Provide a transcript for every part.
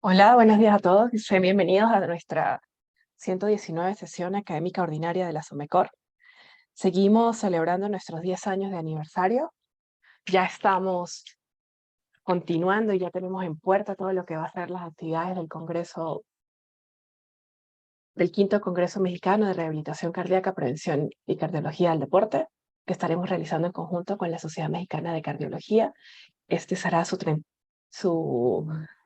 Hola, buenos días a todos y sean bienvenidos a nuestra 119 sesión académica ordinaria de la SOMECOR. Seguimos celebrando nuestros 10 años de aniversario. Ya estamos continuando y ya tenemos en puerta todo lo que va a ser las actividades del Congreso, del quinto Congreso Mexicano de Rehabilitación Cardíaca, Prevención y Cardiología del Deporte, que estaremos realizando en conjunto con la Sociedad Mexicana de Cardiología. Este será su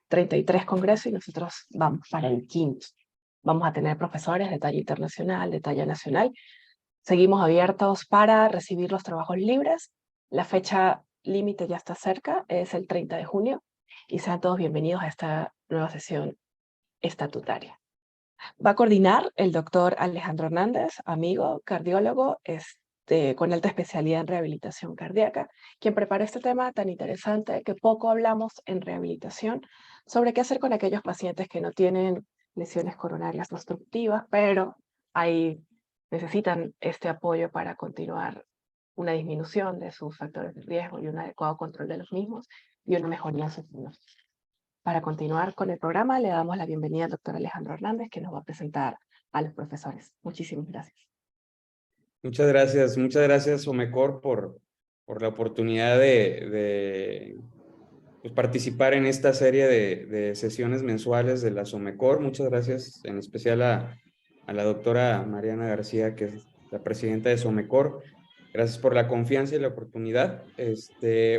33 congreso y nosotros vamos para el quinto. Vamos a tener profesores de talla internacional, de talla nacional. Seguimos abiertos para recibir los trabajos libres. La fecha límite ya está cerca, es el 30 de junio, y sean todos bienvenidos a esta nueva sesión estatutaria. Va a coordinar el doctor Alejandro Hernández, amigo, cardiólogo, con alta especialidad en rehabilitación cardíaca, quien preparó este tema tan interesante que poco hablamos en rehabilitación sobre qué hacer con aquellos pacientes que no tienen lesiones coronarias obstructivas, pero ahí necesitan este apoyo para continuar una disminución de sus factores de riesgo y un adecuado control de los mismos y una mejoría en sus diagnósticos. Para continuar con el programa, le damos la bienvenida al doctor Alejandro Hernández, que nos va a presentar a los profesores. Muchísimas gracias. Muchas gracias, Omecor, por la oportunidad de pues, participar en esta serie de sesiones mensuales de la Somecor. Muchas gracias, en especial a la doctora Mariana García, que es la presidenta de Somecor. Gracias por la confianza y la oportunidad.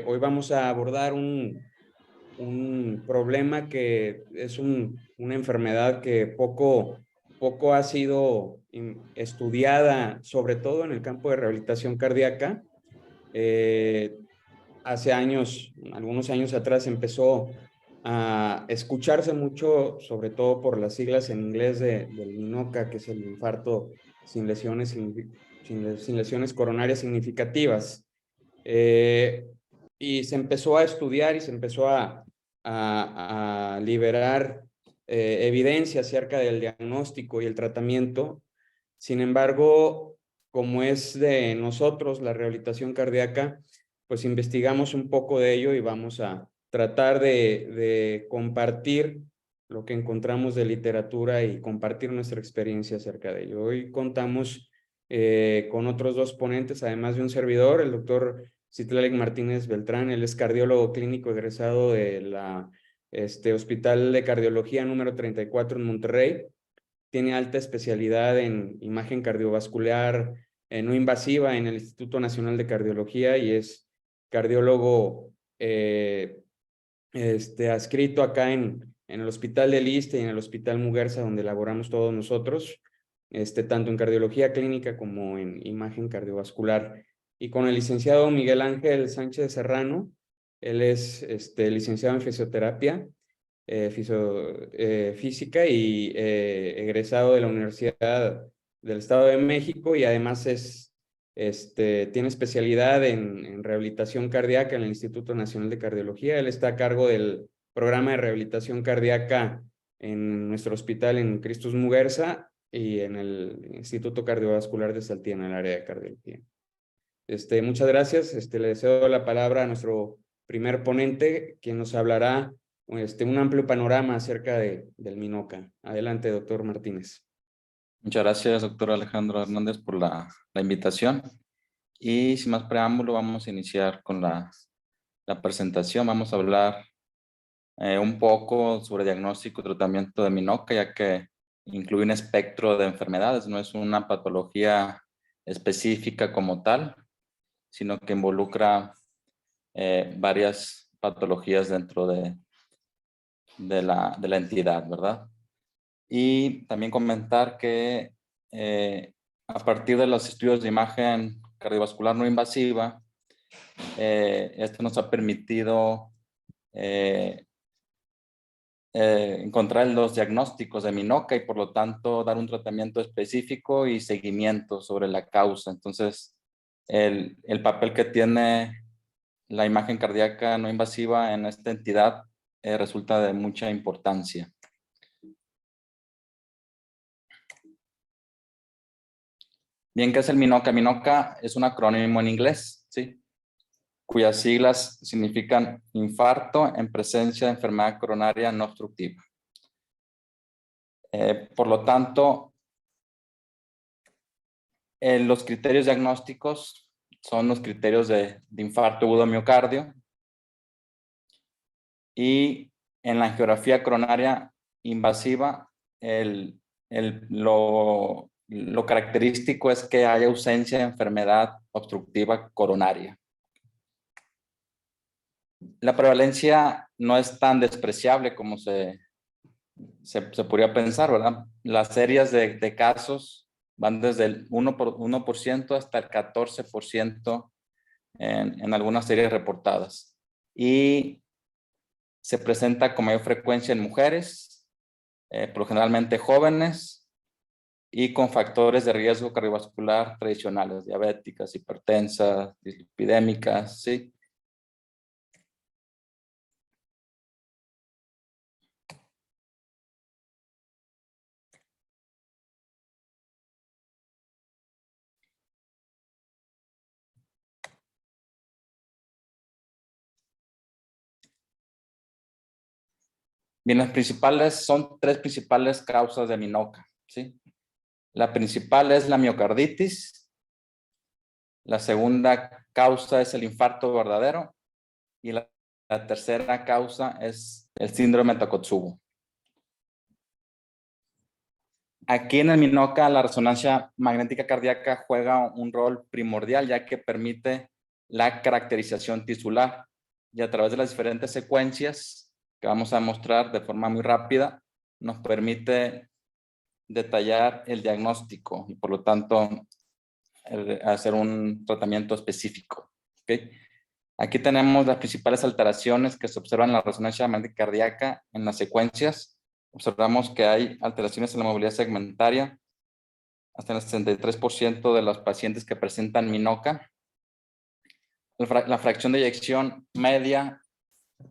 Hoy vamos a abordar un problema que es una enfermedad que poco ha sido estudiada, sobre todo en el campo de rehabilitación cardíaca. Hace años, algunos años atrás, empezó a escucharse mucho, sobre todo por las siglas en inglés del INOCA, que es el infarto sin lesiones coronarias significativas. Y se empezó a estudiar y se empezó a liberar evidencia acerca del diagnóstico y el tratamiento. Sin embargo, como es de nosotros la rehabilitación cardíaca, pues investigamos un poco de ello y vamos a tratar de compartir lo que encontramos de literatura y compartir nuestra experiencia acerca de ello. Hoy contamos con otros dos ponentes, además de un servidor, el doctor Citlali Martínez Beltrán. Él es cardiólogo clínico egresado de la Hospital de Cardiología número 34 en Monterrey. Tiene alta especialidad en imagen cardiovascular no invasiva en el Instituto Nacional de Cardiología y es cardiólogo adscrito acá en el Hospital del Iste y en el Hospital Muguerza, donde laboramos todos nosotros, tanto en cardiología clínica como en imagen cardiovascular. Y con el licenciado Miguel Ángel Sánchez Serrano. Él es licenciado en fisioterapia, física y egresado de la Universidad del Estado de México, y además tiene especialidad en rehabilitación cardíaca en el Instituto Nacional de Cardiología. Él está a cargo del programa de rehabilitación cardíaca en nuestro hospital en Cristus Muguerza y en el Instituto Cardiovascular de Saltillo en el área de cardiología. Muchas gracias. Le cedo la palabra a nuestro primer ponente, quien nos hablará un amplio panorama acerca del MINOCA. Adelante, doctor Martínez. Muchas gracias, doctor Alejandro Hernández, por la invitación. Y sin más preámbulo, vamos a iniciar con la presentación. Vamos a hablar un poco sobre diagnóstico y tratamiento de MINOCA, ya que incluye un espectro de enfermedades. No es una patología específica como tal, sino que involucra varias patologías dentro de la entidad, ¿verdad? Y también comentar que a partir de los estudios de imagen cardiovascular no invasiva, esto nos ha permitido encontrar los diagnósticos de MINOCA y por lo tanto dar un tratamiento específico y seguimiento sobre la causa. Entonces, el papel que tiene la imagen cardíaca no invasiva en esta entidad resulta de mucha importancia. Bien, ¿qué es el MINOCA? MINOCA es un acrónimo en inglés, ¿sí? Cuyas siglas significan infarto en presencia de enfermedad coronaria no obstructiva. Por lo tanto, los criterios diagnósticos son los criterios de infarto agudo de miocardio. Y en la angiografía coronaria invasiva, lo característico es que hay ausencia de enfermedad obstructiva coronaria. La prevalencia no es tan despreciable como se podría pensar, ¿verdad? Las series de casos van desde el 1% hasta el 14% en algunas series reportadas. Y se presenta con mayor frecuencia en mujeres, por lo generalmente jóvenes, y con factores de riesgo cardiovascular tradicionales, diabéticas, hipertensas, dislipidémicas, ¿sí? Bien, son tres principales causas de MINOCA, ¿sí? La principal es la miocarditis, la segunda causa es el infarto verdadero y la tercera causa es el síndrome de Takotsubo. Aquí en el MINOCA la resonancia magnética cardíaca juega un rol primordial, ya que permite la caracterización tisular y a través de las diferentes secuencias que vamos a mostrar de forma muy rápida nos permite detallar el diagnóstico y por lo tanto hacer un tratamiento específico. ¿Okay? Aquí tenemos las principales alteraciones que se observan en la resonancia magnética cardíaca en las secuencias. Observamos que hay alteraciones en la movilidad segmentaria hasta el 63% de los pacientes que presentan MINOCA. La fracción de eyección media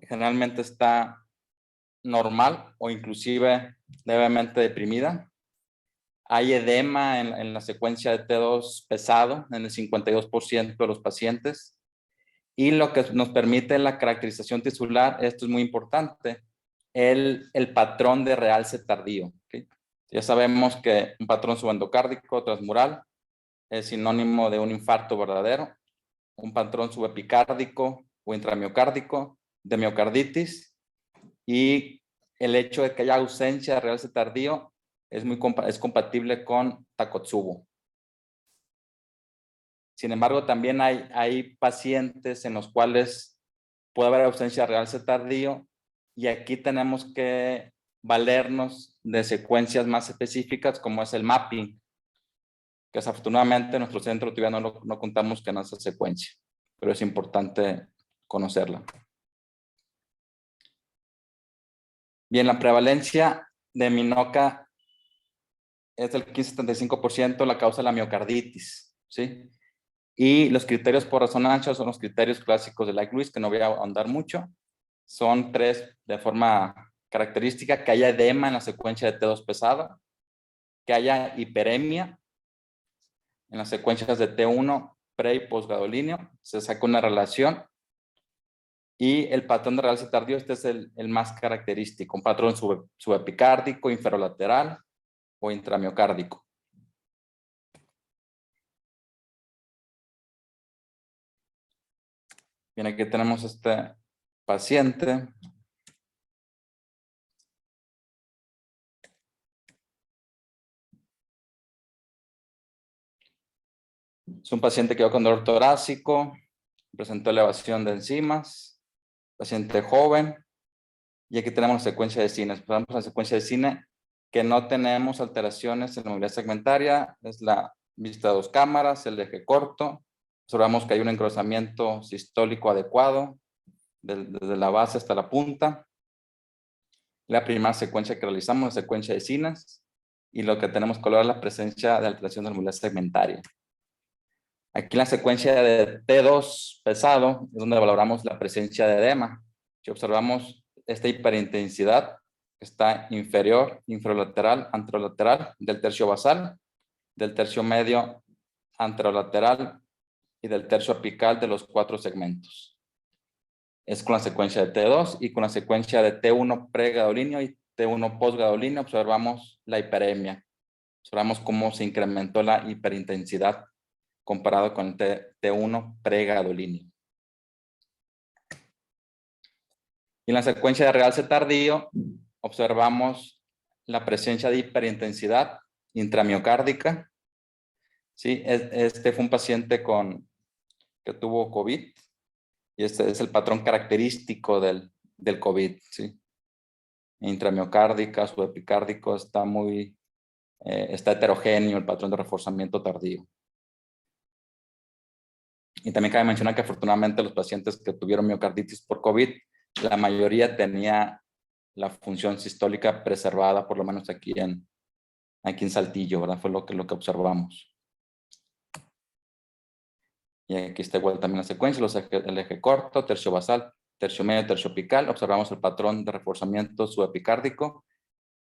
generalmente está normal o inclusive levemente deprimida. Hay edema en la secuencia de T2 pesado en el 52% de los pacientes. Y lo que nos permite la caracterización tisular, esto es muy importante, el patrón de realce tardío. ¿Okay? Ya sabemos que un patrón subendocárdico transmural es sinónimo de un infarto verdadero, un patrón subepicárdico o intramiocárdico de miocarditis, y el hecho de que haya ausencia de realce tardío es compatible con Takotsubo. Sin embargo, también hay pacientes en los cuales puede haber ausencia de realce tardío y aquí tenemos que valernos de secuencias más específicas como es el mapping, que desafortunadamente en nuestro centro todavía no contamos con esa secuencia, pero es importante conocerla. Bien, la prevalencia de MINOCA es del 15-75%, la causa de la miocarditis, ¿sí? Y los criterios por resonancia son los criterios clásicos de Light-Lewis, que no voy a ahondar mucho. Son tres de forma característica: que haya edema en la secuencia de T2 pesada, que haya hiperemia en las secuencias de T1 pre y postgadolíneo, se saca una relación, y el patrón de realce tardío, este es el más característico, un patrón subepicárdico, inferolateral o intramiocárdico. Bien, aquí tenemos este paciente. Es un paciente que va con dolor torácico, presentó elevación de enzimas, paciente joven, y aquí tenemos la secuencia de cine. Pasamos a la secuencia de cine que no tenemos alteraciones en la movilidad segmentaria, es la vista de dos cámaras, el eje corto. Observamos que hay un engrosamiento sistólico adecuado desde la base hasta la punta. La primera secuencia que realizamos es la secuencia de cines, y lo que tenemos color es la presencia de alteración de la movilidad segmentaria. Aquí en la secuencia de T2 pesado es donde valoramos la presencia de edema. Si observamos esta hiperintensidad, está inferior, infralateral, anterolateral del tercio basal, del tercio medio anterolateral y del tercio apical de los 4 segmentos. Es con la secuencia de T2 y con la secuencia de T1 pregadolíneo y T1 postgadolíneo, observamos la hiperemia. Observamos cómo se incrementó la hiperintensidad comparado con el T1 pregadolíneo. Y en la secuencia de realce tardío, observamos la presencia de hiperintensidad intramiocárdica. ¿Sí? Este fue un paciente que tuvo COVID y este es el patrón característico del COVID. ¿Sí? Intramiocárdica, subepicárdico, está heterogéneo el patrón de reforzamiento tardío. Y también cabe mencionar que afortunadamente los pacientes que tuvieron miocarditis por COVID, la mayoría tenía la función sistólica preservada, por lo menos aquí en Saltillo, ¿verdad? Fue lo que observamos. Y aquí está igual también la secuencia, el eje corto, tercio basal, tercio medio, tercio apical. Observamos el patrón de reforzamiento subepicárdico.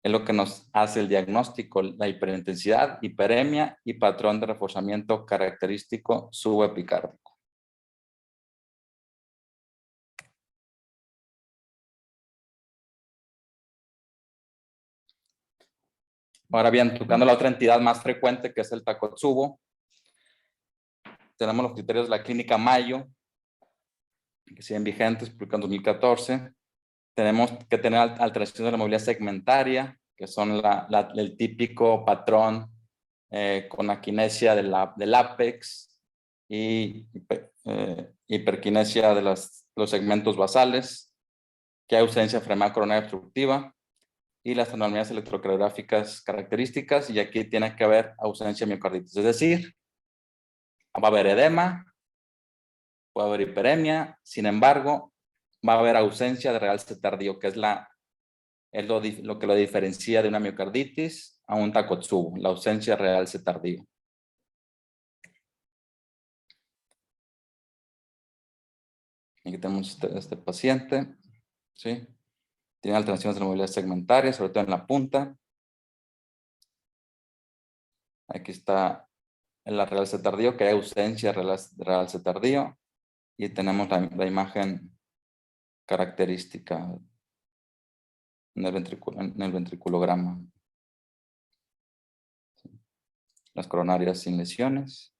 Es lo que nos hace el diagnóstico, la hiperintensidad, hiperemia y patrón de reforzamiento característico subepicárdico. Ahora bien, tocando la otra entidad más frecuente que es el Takotsubo, tenemos los criterios de la clínica Mayo, que siguen vigentes, publicados en 2014. Tenemos que tener alteraciones de la movilidad segmentaria, que son el típico patrón con aquinesia del ápex y hiperquinesia de los segmentos basales, que hay ausencia de enfermedad coronaria obstructiva y las anormalidades electrocardiográficas características, y aquí tiene que haber ausencia de miocarditis, es decir, va a haber edema, puede haber hiperemia, sin embargo, va a haber ausencia de realce tardío, que es lo que lo diferencia de una miocarditis a un Takotsubo, la ausencia de realce tardío. Aquí tenemos este paciente, ¿sí? Tiene alteraciones de la movilidad segmentaria, sobre todo en la punta. Aquí está el realce tardío, que hay ausencia de realce tardío. Y tenemos la imagen característica en el ventriculograma. Las coronarias sin lesiones.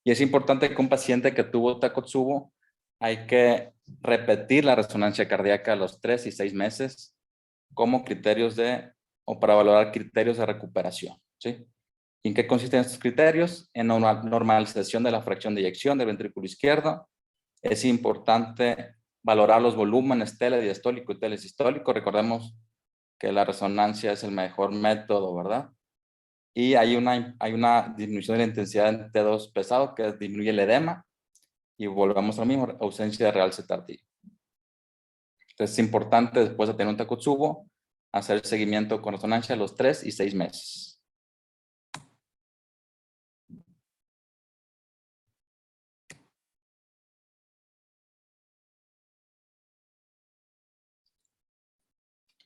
Y es importante que un paciente que tuvo Takotsubo hay que repetir la resonancia cardíaca a los 3 y 6 meses como criterios para valorar criterios de recuperación. ¿Sí? ¿Y en qué consisten estos criterios? En normalización de la fracción de eyección del ventrículo izquierdo. Es importante valorar los volúmenes telediastólico y telesistólico. Recordemos que la resonancia es el mejor método, ¿verdad? Y hay una disminución de la intensidad en T2 pesado que disminuye el edema y volvemos a lo mismo, ausencia de realce tardío. Entonces es importante después de tener un Takotsubo hacer el seguimiento con resonancia a los 3 y 6 meses.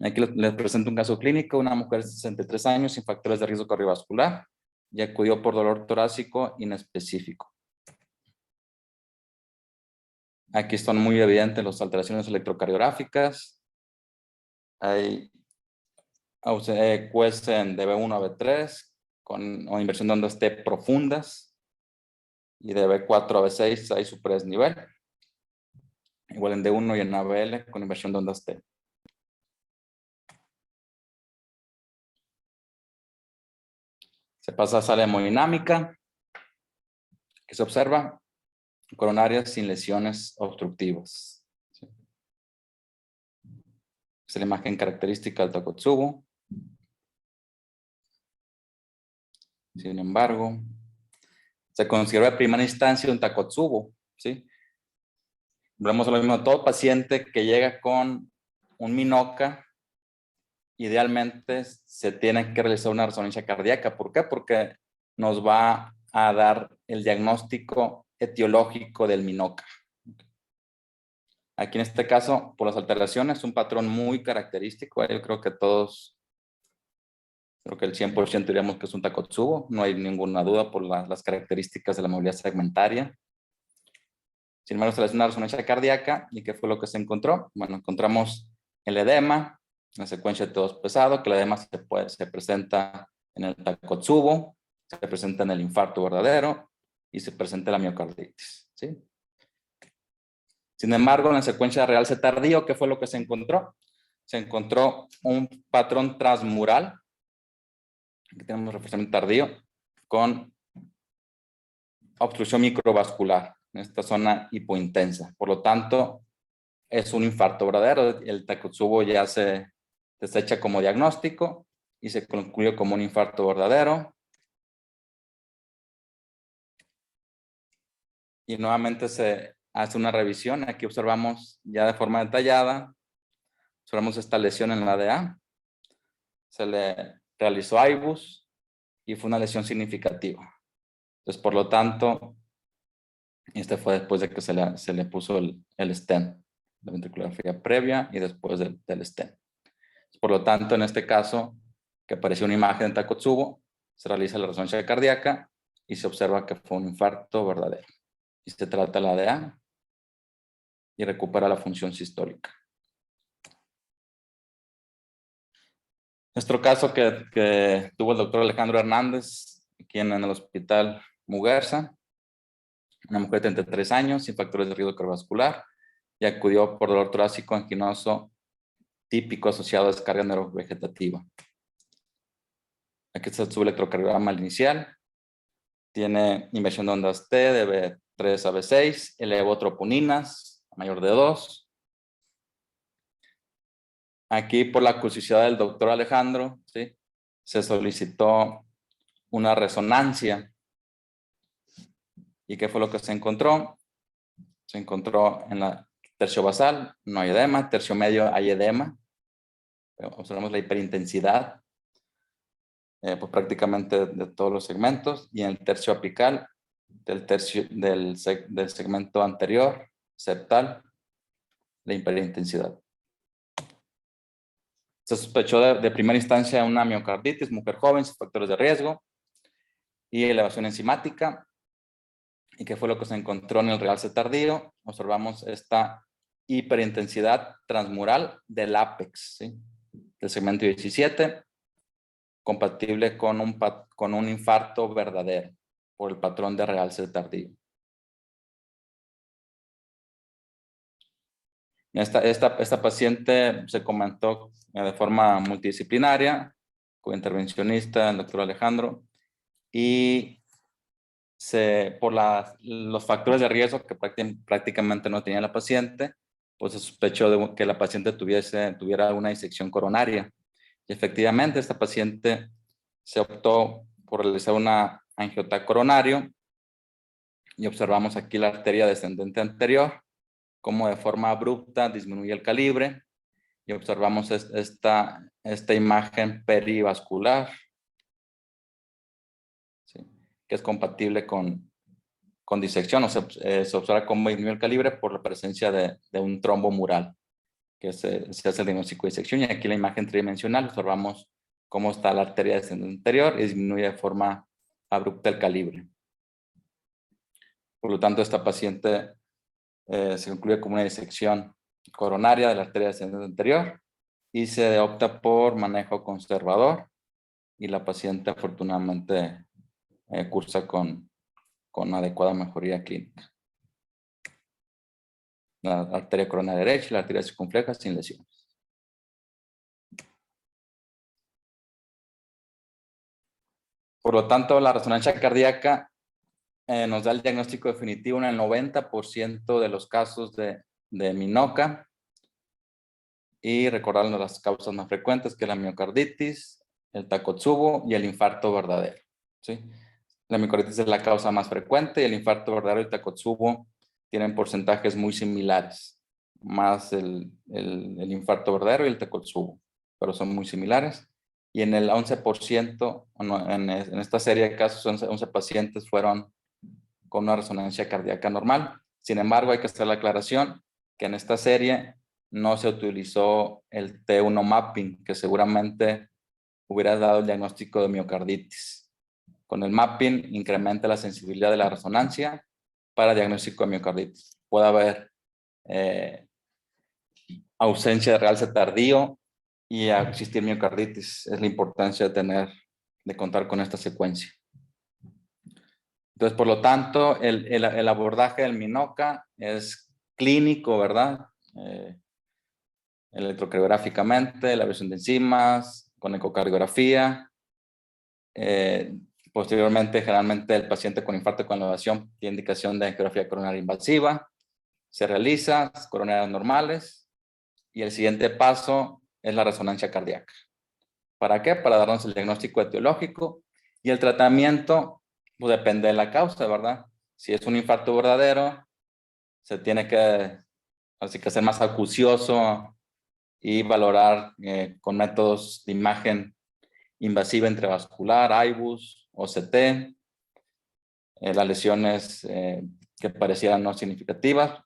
Aquí les presento un caso clínico, una mujer de 63 años sin factores de riesgo cardiovascular y acudió por dolor torácico inespecífico. Aquí están muy evidentes las alteraciones electrocardiográficas. Hay QS de B1 a B3 o inversión de ondas T profundas, y de B4 a B6 hay superdesnivel. Igual en D1 y en ABL con inversión de ondas T. Se pasa a sala hemodinámica, que se observa coronarias sin lesiones obstructivas. ¿Sí? Es la imagen característica del Takotsubo. Sin embargo, se considera de primera instancia un Takotsubo. ¿Sí? Volvemos a lo mismo, todo paciente que llega con un Minoka, idealmente se tiene que realizar una resonancia cardíaca. ¿Por qué? Porque nos va a dar el diagnóstico etiológico del Minoka. Aquí en este caso, por las alteraciones, un patrón muy característico. Yo creo que todos, creo que el 100% diríamos que es un Takotsubo. No hay ninguna duda por las características de la movilidad segmentaria. Sin embargo, se le hace una resonancia cardíaca. ¿Y qué fue lo que se encontró? Bueno, encontramos el edema, la secuencia de T2 pesado, que el edema se presenta en el Takotsubo, se presenta en el infarto verdadero y se presenta en la miocarditis, ¿sí? Sin embargo, en la secuencia real C tardío, ¿qué fue lo que se encontró? Se encontró un patrón transmural. Aquí tenemos reforzamiento tardío con obstrucción microvascular en esta zona hipointensa. Por lo tanto, es un infarto verdadero. El Takotsubo ya se desecha como diagnóstico y se concluye como un infarto verdadero. Y nuevamente se hace una revisión. Aquí observamos ya de forma detallada. Observamos esta lesión en la DA. Se le realizó IBUS y fue una lesión significativa. Entonces, por lo tanto, este fue después de que se le puso el stent, la ventriculografía previa y después del stent. Por lo tanto, en este caso, que apareció una imagen de Takotsubo, se realiza la resonancia cardíaca y se observa que fue un infarto verdadero. Y se trata la DA y recupera la función sistólica. Nuestro caso que tuvo el doctor Alejandro Hernández, aquí en el hospital Muguerza, una mujer de 33 años, sin factores de riesgo cardiovascular, y acudió por dolor torácico anginoso típico asociado a descarga neurovegetativa. Aquí está su electrocardiograma inicial. Tiene inversión de ondas T de B3 a B6, elevotroponinas, mayor de 2. Aquí, por la acuciosidad del doctor Alejandro, ¿sí?, se solicitó una resonancia. ¿Y qué fue lo que se encontró? Se encontró en la tercio basal, no hay edema. Tercio medio hay edema. Observamos la hiperintensidad, pues prácticamente de todos los segmentos. Y en el tercio apical, del segmento anterior, septal, la hiperintensidad. Se sospechó de primera instancia una miocarditis, mujer joven, sin factores de riesgo y elevación enzimática. ¿Y qué fue lo que se encontró en el real C tardío? Observamos esta hiperintensidad transmural del ápex, ¿sí?, del segmento 17, compatible con un infarto verdadero por el patrón de real C tardío. Esta paciente se comentó de forma multidisciplinaria, con intervencionista, el doctor Alejandro, y por los factores de riesgo que prácticamente no tenía la paciente, pues se sospechó de que la paciente tuviera una disección coronaria. Y efectivamente, esta paciente se optó por realizar una angiotac coronario y observamos aquí la arteria descendente anterior, como de forma abrupta disminuye el calibre, y observamos esta imagen perivascular, ¿sí?, que es compatible con disección. O sea, se observa cómo disminuye el calibre por la presencia de un trombo mural, que se hace el diagnóstico de disección. Y aquí la imagen tridimensional observamos cómo está la arteria descendente anterior y disminuye de forma abrupta el calibre. Por lo tanto, esta paciente se concluye como una disección coronaria de la arteria descendente anterior y se opta por manejo conservador, y la paciente afortunadamente cursa con adecuada mejoría clínica. La arteria coronaria derecha y la arteria circunfleja sin lesiones. Por lo tanto, la resonancia cardíaca nos da el diagnóstico definitivo en el 90% de los casos de MINOCA. Y recordando las causas más frecuentes, que es la miocarditis, el Takotsubo y el infarto verdadero, ¿sí? La miocarditis es la causa más frecuente y el infarto verdadero y el Takotsubo tienen porcentajes muy similares, más el infarto verdadero y el Takotsubo, pero son muy similares. Y en el 11%, en esta serie de casos, 11 pacientes fueron con una resonancia cardíaca normal. Sin embargo, hay que hacer la aclaración que en esta serie no se utilizó el T1 mapping, que seguramente hubiera dado el diagnóstico de miocarditis. Con el mapping incrementa la sensibilidad de la resonancia para diagnóstico de miocarditis. pueda haber ausencia de realce tardío y existir miocarditis. Es la importancia de contar con esta secuencia. Entonces, por lo tanto, el abordaje del MINOCA es clínico, ¿verdad? Electrocardiográficamente, la visión de enzimas, con ecocardiografía. Posteriormente, generalmente el paciente con infarto con elevación tiene indicación de angiografía coronaria invasiva. Se realiza coronarias normales y el siguiente paso es la resonancia cardíaca. ¿Para qué? Para darnos el diagnóstico etiológico y el tratamiento, pues depende de la causa, ¿verdad? Si es un infarto verdadero, se tiene que, así que ser más acucioso y valorar con métodos de imagen invasiva intravascular, IBUS, OCT, las lesiones que parecieran no significativas,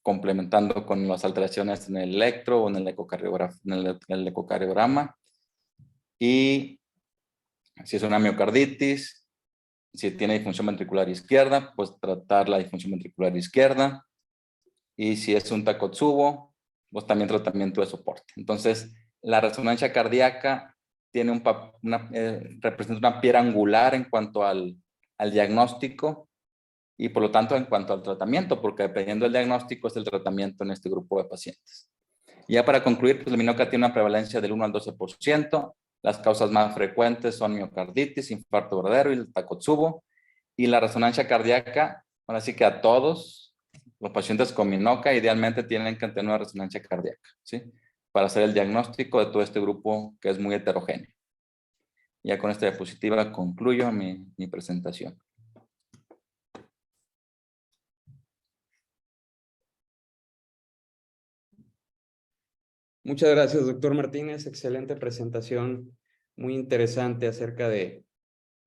complementando con las alteraciones en el electro o en el ecocardiograma. Y si es una miocarditis, si tiene disfunción ventricular izquierda, pues tratar la disfunción ventricular izquierda. Y si es un Takotsubo, pues también tratamiento de soporte. Entonces, la resonancia cardíaca tiene representa una piedra angular en cuanto al diagnóstico y por lo tanto en cuanto al tratamiento, porque dependiendo del diagnóstico es el tratamiento en este grupo de pacientes. Y ya para concluir, pues el MINOCA tiene una prevalencia del 1 al 12%. Las causas más frecuentes son miocarditis, infarto verdadero y el Takotsubo. Y la resonancia cardíaca, ahora sí que a todos los pacientes con MINOCA idealmente tienen que tener una resonancia cardíaca, ¿sí? Para hacer el diagnóstico de todo este grupo que es muy heterogéneo. Ya con esta diapositiva concluyo mi presentación. Muchas gracias, doctor Martínez. Excelente presentación, muy interesante acerca de,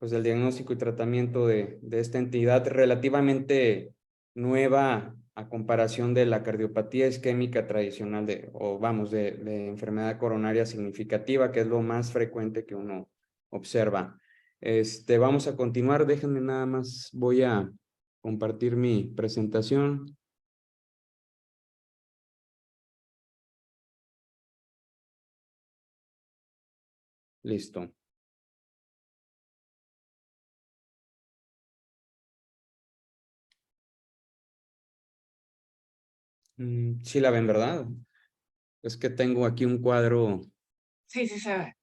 pues, del diagnóstico y tratamiento de esta entidad relativamente nueva a comparación de la cardiopatía isquémica tradicional de enfermedad coronaria significativa, que es lo más frecuente que uno observa. Vamos a continuar. Déjenme nada más, voy a compartir mi presentación. Listo. Sí la ven, ¿verdad? Es que tengo aquí un cuadro. Sí, sí se ve.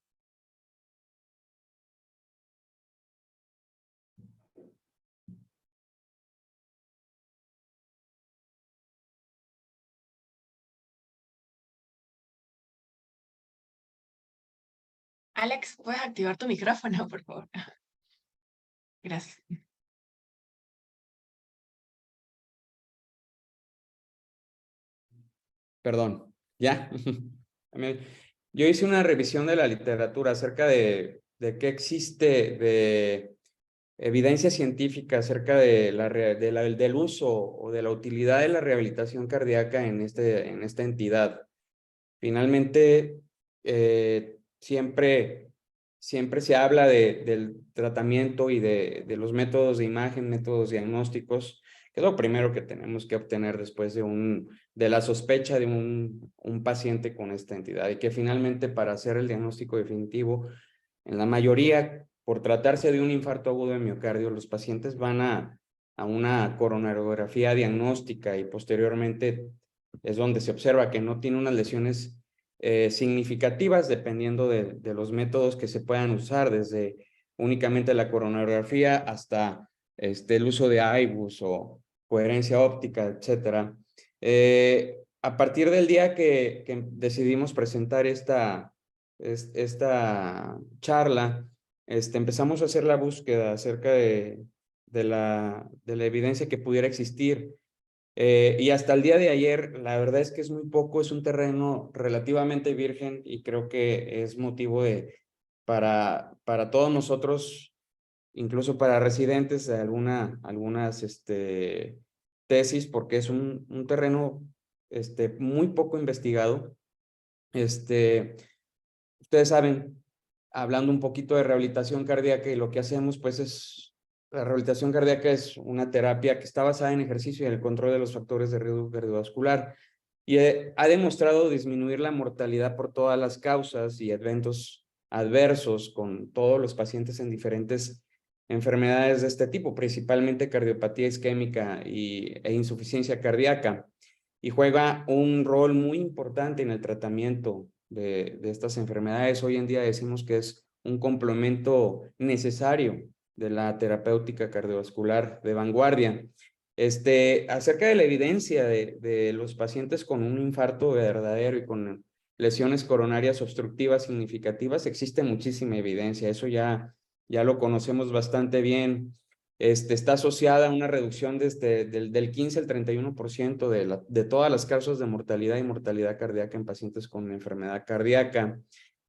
Alex, ¿puedes activar tu micrófono, por favor? Gracias. Perdón, ¿ya? Yo hice una revisión de la literatura acerca de qué existe de evidencia científica acerca de del uso o de la utilidad de la rehabilitación cardíaca en esta entidad. Finalmente, siempre se habla del tratamiento y de los métodos de imagen, métodos diagnósticos, que es lo primero que tenemos que obtener después de la sospecha de un paciente con esta entidad, y que finalmente para hacer el diagnóstico definitivo, en la mayoría, por tratarse de un infarto agudo de miocardio, los pacientes van a una coronariografía diagnóstica y posteriormente es donde se observa que no tiene unas lesiones significativas dependiendo de los métodos que se puedan usar, desde únicamente la coronariografía hasta el uso de IBUS o coherencia óptica, etcétera. A partir del día que decidimos presentar esta charla, empezamos a hacer la búsqueda acerca de la evidencia que pudiera existir. Y hasta el día de ayer, la verdad es que es muy poco, es un terreno relativamente virgen y creo que es motivo para todos nosotros, incluso para residentes, de algunas tesis, porque es un terreno muy poco investigado. Ustedes saben, hablando un poquito de rehabilitación cardíaca, y lo que hacemos pues es La rehabilitación cardíaca es una terapia que está basada en ejercicio y en el control de los factores de riesgo cardiovascular y ha demostrado disminuir la mortalidad por todas las causas y eventos adversos con todos los pacientes en diferentes enfermedades de este tipo, principalmente cardiopatía isquémica e insuficiencia cardíaca, y juega un rol muy importante en el tratamiento de estas enfermedades. Hoy en día decimos que es un complemento necesario de la terapéutica cardiovascular de vanguardia. Acerca de la evidencia de los pacientes con un infarto verdadero y con lesiones coronarias obstructivas significativas, existe muchísima evidencia. Eso ya lo conocemos bastante bien. Está asociada a una reducción del 15 al 31% de todas las causas de mortalidad y mortalidad cardíaca en pacientes con enfermedad cardíaca.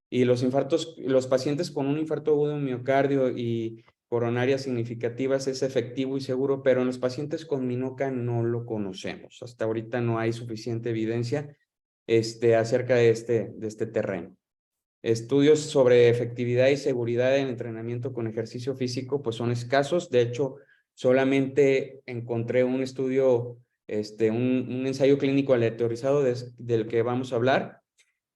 Y los pacientes con un infarto agudo de miocardio y coronarias significativas es efectivo y seguro, pero en los pacientes con MINOCA no lo conocemos. Hasta ahorita no hay suficiente evidencia acerca de este terreno. Estudios sobre efectividad y seguridad en entrenamiento con ejercicio físico pues son escasos. De hecho, solamente encontré un estudio, un ensayo clínico aleatorizado del que vamos a hablar.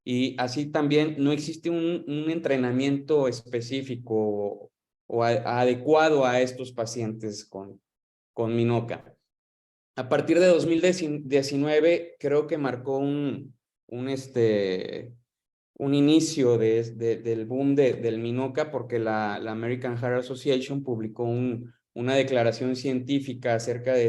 Y así también no existe un entrenamiento específico o adecuado a estos pacientes con MINOCA. A partir de 2019 creo que marcó un inicio del boom del MINOCA, porque la American Heart Association publicó una declaración científica acerca de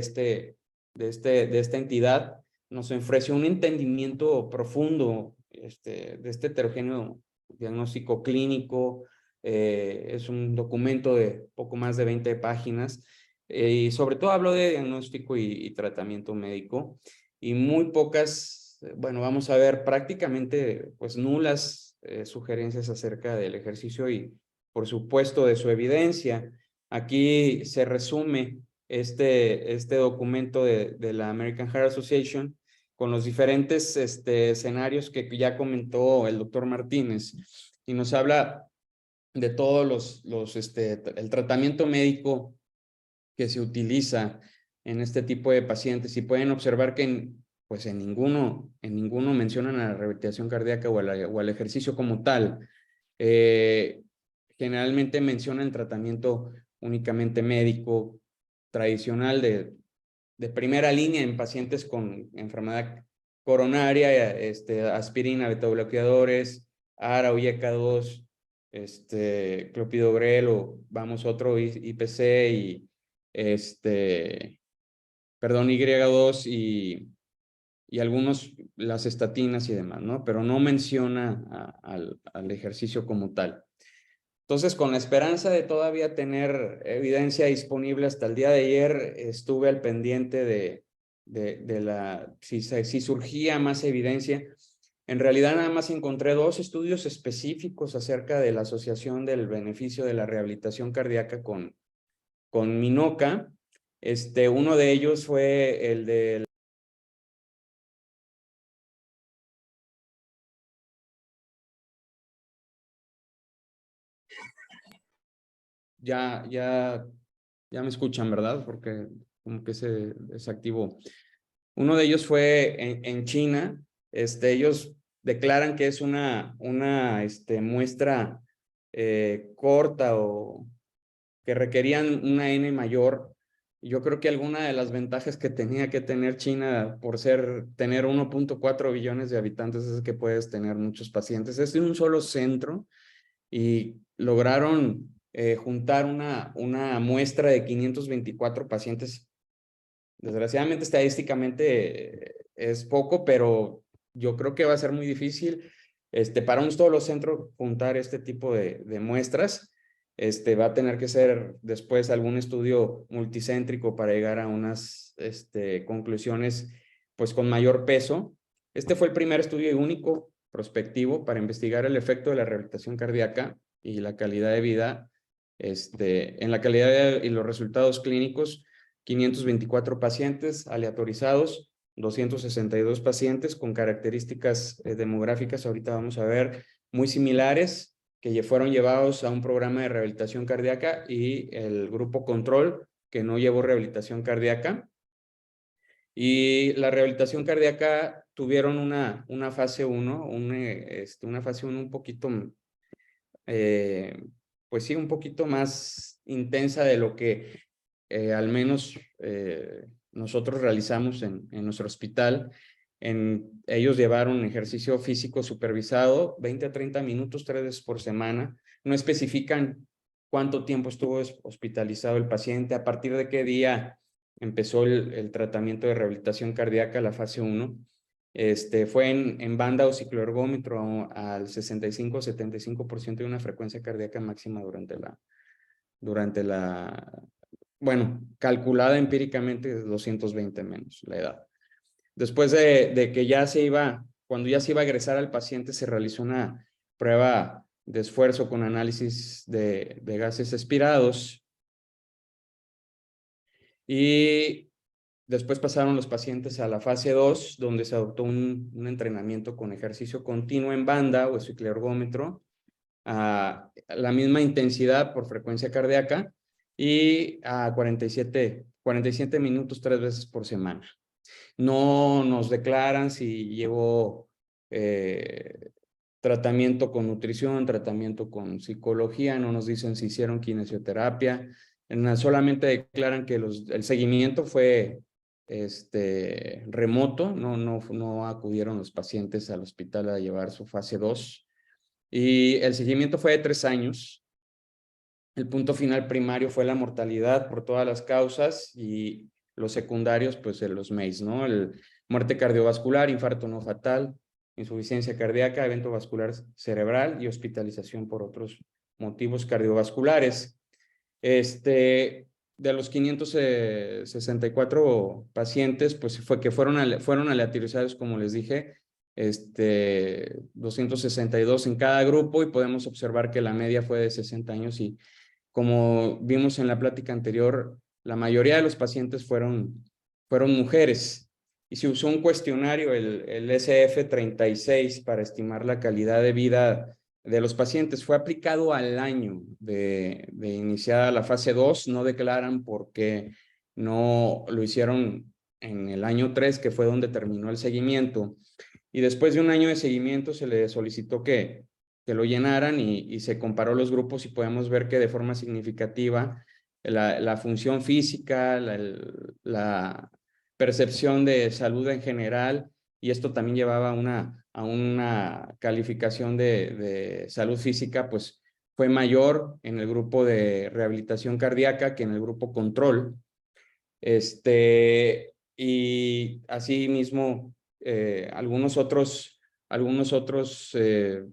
esta entidad. Nos ofreció un entendimiento profundo de este heterogéneo diagnóstico clínico. Es un documento de poco más de 20 páginas y sobre todo habló de diagnóstico y tratamiento médico, y muy pocas, bueno, vamos a ver prácticamente pues nulas sugerencias acerca del ejercicio y por supuesto de su evidencia. Aquí se resume este documento de la American Heart Association con los diferentes escenarios que ya comentó el doctor Martínez, y nos habla de todos el tratamiento médico que se utiliza en este tipo de pacientes, y pueden observar que en ninguno mencionan a la rehabilitación cardíaca o al ejercicio como tal. Generalmente mencionan el tratamiento únicamente médico tradicional de primera línea en pacientes con enfermedad coronaria, aspirina, betabloqueadores, ARA o IECA2, clopidogrel o vamos otro IPC y Y2 y algunos las estatinas y demás, ¿no? Pero no menciona al ejercicio como tal. Entonces, con la esperanza de todavía tener evidencia disponible hasta el día de ayer, estuve al pendiente de si surgía más evidencia. En realidad, nada más encontré 2 estudios específicos acerca de la asociación del beneficio de la rehabilitación cardíaca con MINOCA. Uno de ellos fue el del ya me escuchan, ¿verdad? Porque como que se desactivó. Uno de ellos fue en China. Ellos declaran que es una muestra corta o que requerían una N mayor. Yo creo que alguna de las ventajas que tenía que tener China por tener 1.4 billones de habitantes es que puedes tener muchos pacientes. Es de un solo centro y lograron juntar una muestra de 524 pacientes. Desgraciadamente, estadísticamente es poco, pero yo creo que va a ser muy difícil para un solo centro juntar este tipo de muestras. Va a tener que ser después algún estudio multicéntrico para llegar a unas conclusiones pues con mayor peso. Este fue el primer estudio y único prospectivo para investigar el efecto de la rehabilitación cardíaca y la calidad de vida, en la calidad y los resultados clínicos. 524 pacientes aleatorizados, 262 pacientes con características demográficas, ahorita vamos a ver, muy similares que fueron llevados a un programa de rehabilitación cardíaca y el grupo control, que no llevó rehabilitación cardíaca. Y la rehabilitación cardíaca tuvieron una fase 1, una fase 1 un poquito, pues sí, un poquito más intensa de lo que al menos nosotros realizamos en nuestro hospital. Ellos llevaron ejercicio físico supervisado, 20 a 30 minutos, 3 veces por semana. No especifican cuánto tiempo estuvo hospitalizado el paciente, a partir de qué día empezó el tratamiento de rehabilitación cardíaca, la fase 1. Fue en banda o cicloergómetro al 65-75% de una frecuencia cardíaca máxima durante la, bueno, calculada empíricamente de 220 menos la edad. Después de que cuando ya se iba a egresar al paciente, se realizó una prueba de esfuerzo con análisis de gases expirados. Y después pasaron los pacientes a la fase 2, donde se adoptó un entrenamiento con ejercicio continuo en banda o cicloergómetro, a la misma intensidad por frecuencia cardíaca y a 47 minutos 3 veces por semana. No nos declaran si llevó tratamiento con nutrición, tratamiento con psicología, no nos dicen si hicieron kinesioterapia, solamente declaran que el seguimiento fue remoto, no acudieron los pacientes al hospital a llevar su fase 2 y el seguimiento fue de 3 años. El punto final primario fue la mortalidad por todas las causas y los secundarios, pues los MACE, ¿no? Muerte cardiovascular, infarto no fatal, insuficiencia cardíaca, evento vascular cerebral y hospitalización por otros motivos cardiovasculares. De los 564 pacientes, pues fueron aleatorizados, como les dije, 262 en cada grupo, y podemos observar que la media fue de 60 años y, como vimos en la plática anterior, la mayoría de los pacientes fueron mujeres. Y se usó un cuestionario, el SF-36, para estimar la calidad de vida de los pacientes. Fue aplicado al año de iniciada la fase 2. No declaran por qué no lo hicieron en el año 3, que fue donde terminó el seguimiento. Y después de un año de seguimiento se le solicitó que lo llenaran y se comparó los grupos, y podemos ver que de forma significativa la función física, la percepción de salud en general, y esto también llevaba a una calificación de salud física, pues fue mayor en el grupo de rehabilitación cardíaca que en el grupo control. Y así mismo algunos otros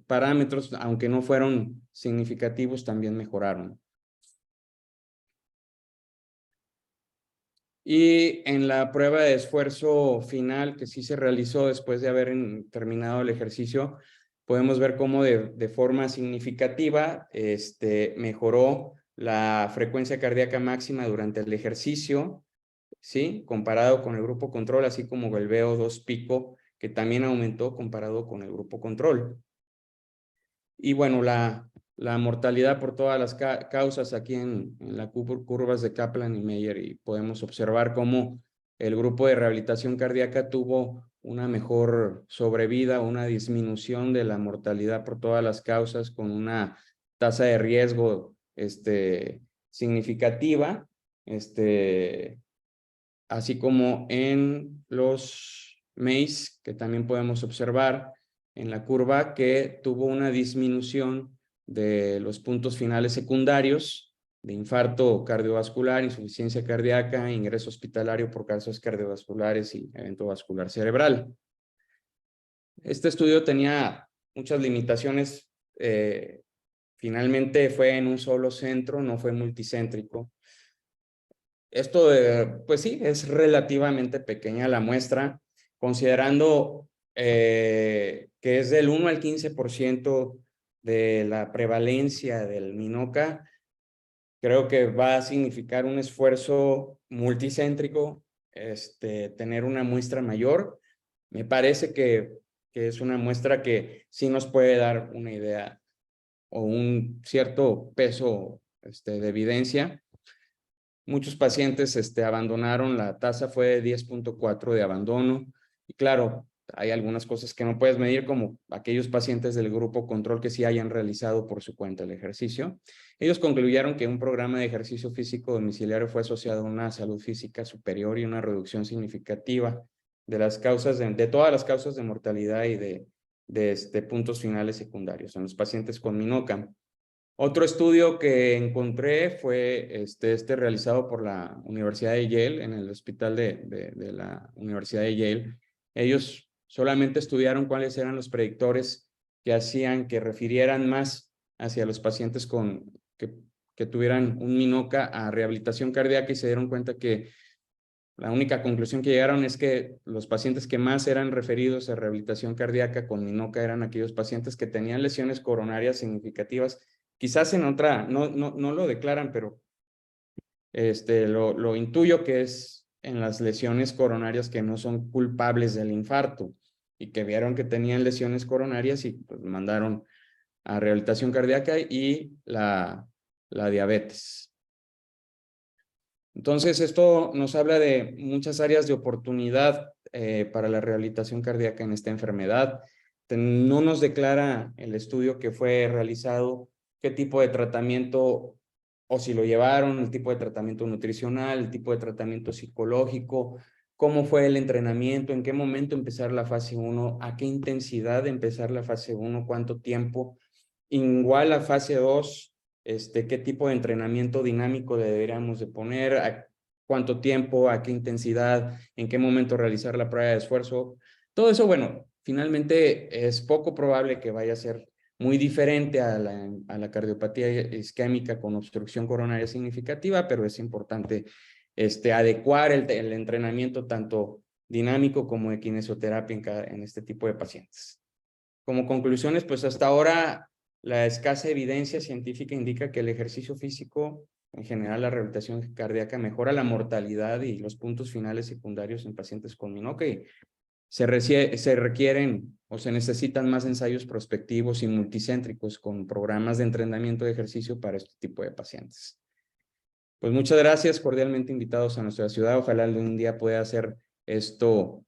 parámetros, aunque no fueron significativos, también mejoraron. Y en la prueba de esfuerzo final, que sí se realizó después de haber terminado el ejercicio, podemos ver cómo de forma significativa mejoró la frecuencia cardíaca máxima durante el ejercicio, ¿sí? Comparado con el grupo control, así como el VO2 pico, que también aumentó comparado con el grupo control. Y bueno, la mortalidad por todas las causas aquí en las curvas de Kaplan y Meier, y podemos observar cómo el grupo de rehabilitación cardíaca tuvo una mejor sobrevida, una disminución de la mortalidad por todas las causas, con una tasa de riesgo significativa, así como en los MACE, que también podemos observar en la curva que tuvo una disminución de los puntos finales secundarios de infarto cardiovascular, insuficiencia cardíaca, ingreso hospitalario por causas cardiovasculares y evento vascular cerebral. Este estudio tenía muchas limitaciones. Finalmente fue en un solo centro, no fue multicéntrico. Esto, pues sí, es relativamente pequeña la muestra, considerando que es del 1 al 15% de la prevalencia del MINOCA. Creo que va a significar un esfuerzo multicéntrico, tener una muestra mayor. Me parece que es una muestra que sí nos puede dar una idea o un cierto peso de evidencia. Muchos pacientes abandonaron, la tasa fue de 10.4 de abandono. Y claro, hay algunas cosas que no puedes medir, como aquellos pacientes del grupo control que sí hayan realizado por su cuenta el ejercicio. Ellos concluyeron que un programa de ejercicio físico domiciliario fue asociado a una salud física superior y una reducción significativa de las causas, de todas las causas de mortalidad y de puntos finales secundarios en los pacientes con MINOCA. Otro estudio que encontré fue este realizado por la Universidad de Yale, en el hospital de la Universidad de Yale. Ellos solamente estudiaron cuáles eran los predictores que hacían que refirieran más hacia los pacientes que tuvieran un MINOCA a rehabilitación cardíaca, y se dieron cuenta que la única conclusión que llegaron es que los pacientes que más eran referidos a rehabilitación cardíaca con MINOCA eran aquellos pacientes que tenían lesiones coronarias significativas. Quizás en otra, no lo declaran, pero lo intuyo que es en las lesiones coronarias que no son culpables del infarto y que vieron que tenían lesiones coronarias y pues mandaron a rehabilitación cardíaca y la diabetes. Entonces, esto nos habla de muchas áreas de oportunidad para la rehabilitación cardíaca en esta enfermedad. No nos declara el estudio que fue realizado qué tipo de tratamiento, o si lo llevaron, el tipo de tratamiento nutricional, el tipo de tratamiento psicológico, cómo fue el entrenamiento, en qué momento empezar la fase 1, a qué intensidad empezar la fase 1, cuánto tiempo, igual la fase 2, qué tipo de entrenamiento dinámico le deberíamos de poner, a cuánto tiempo, a qué intensidad, en qué momento realizar la prueba de esfuerzo. Todo eso, bueno, finalmente es poco probable que vaya a ser muy diferente a la cardiopatía isquémica con obstrucción coronaria significativa, pero es importante adecuar el entrenamiento tanto dinámico como de kinesioterapia en este tipo de pacientes. Como conclusiones, pues hasta ahora la escasa evidencia científica indica que el ejercicio físico, en general la rehabilitación cardíaca, mejora la mortalidad y los puntos finales secundarios en pacientes con MINOCA, y se requieren o se necesitan más ensayos prospectivos y multicéntricos con programas de entrenamiento de ejercicio para este tipo de pacientes. Pues muchas gracias, cordialmente invitados a nuestra ciudad. Ojalá algún día pueda hacer esto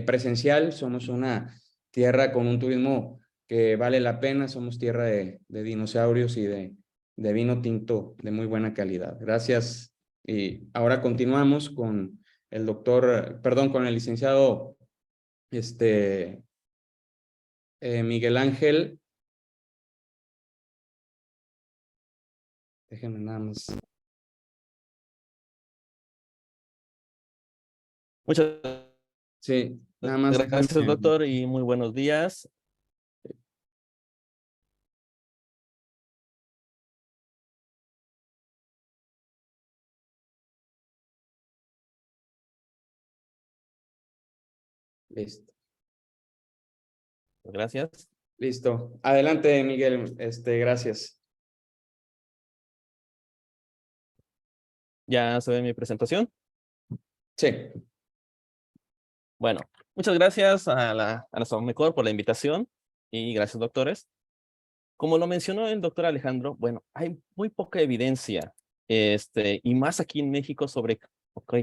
presencial. Somos una tierra con un turismo que vale la pena, somos tierra de dinosaurios y de vino tinto de muy buena calidad. Gracias. Y ahora continuamos con el con el licenciado Miguel Ángel. Déjenme nada más. Muchas Sí, nada más. gracias, doctor, y muy buenos días. Listo. Gracias. Listo. Adelante, Miguel. Gracias. ¿Ya se ve mi presentación? Sí. Bueno, muchas gracias a la SOMECOR por la invitación y gracias, doctores. Como lo mencionó el doctor Alejandro, bueno, hay muy poca evidencia, y más aquí en México sobre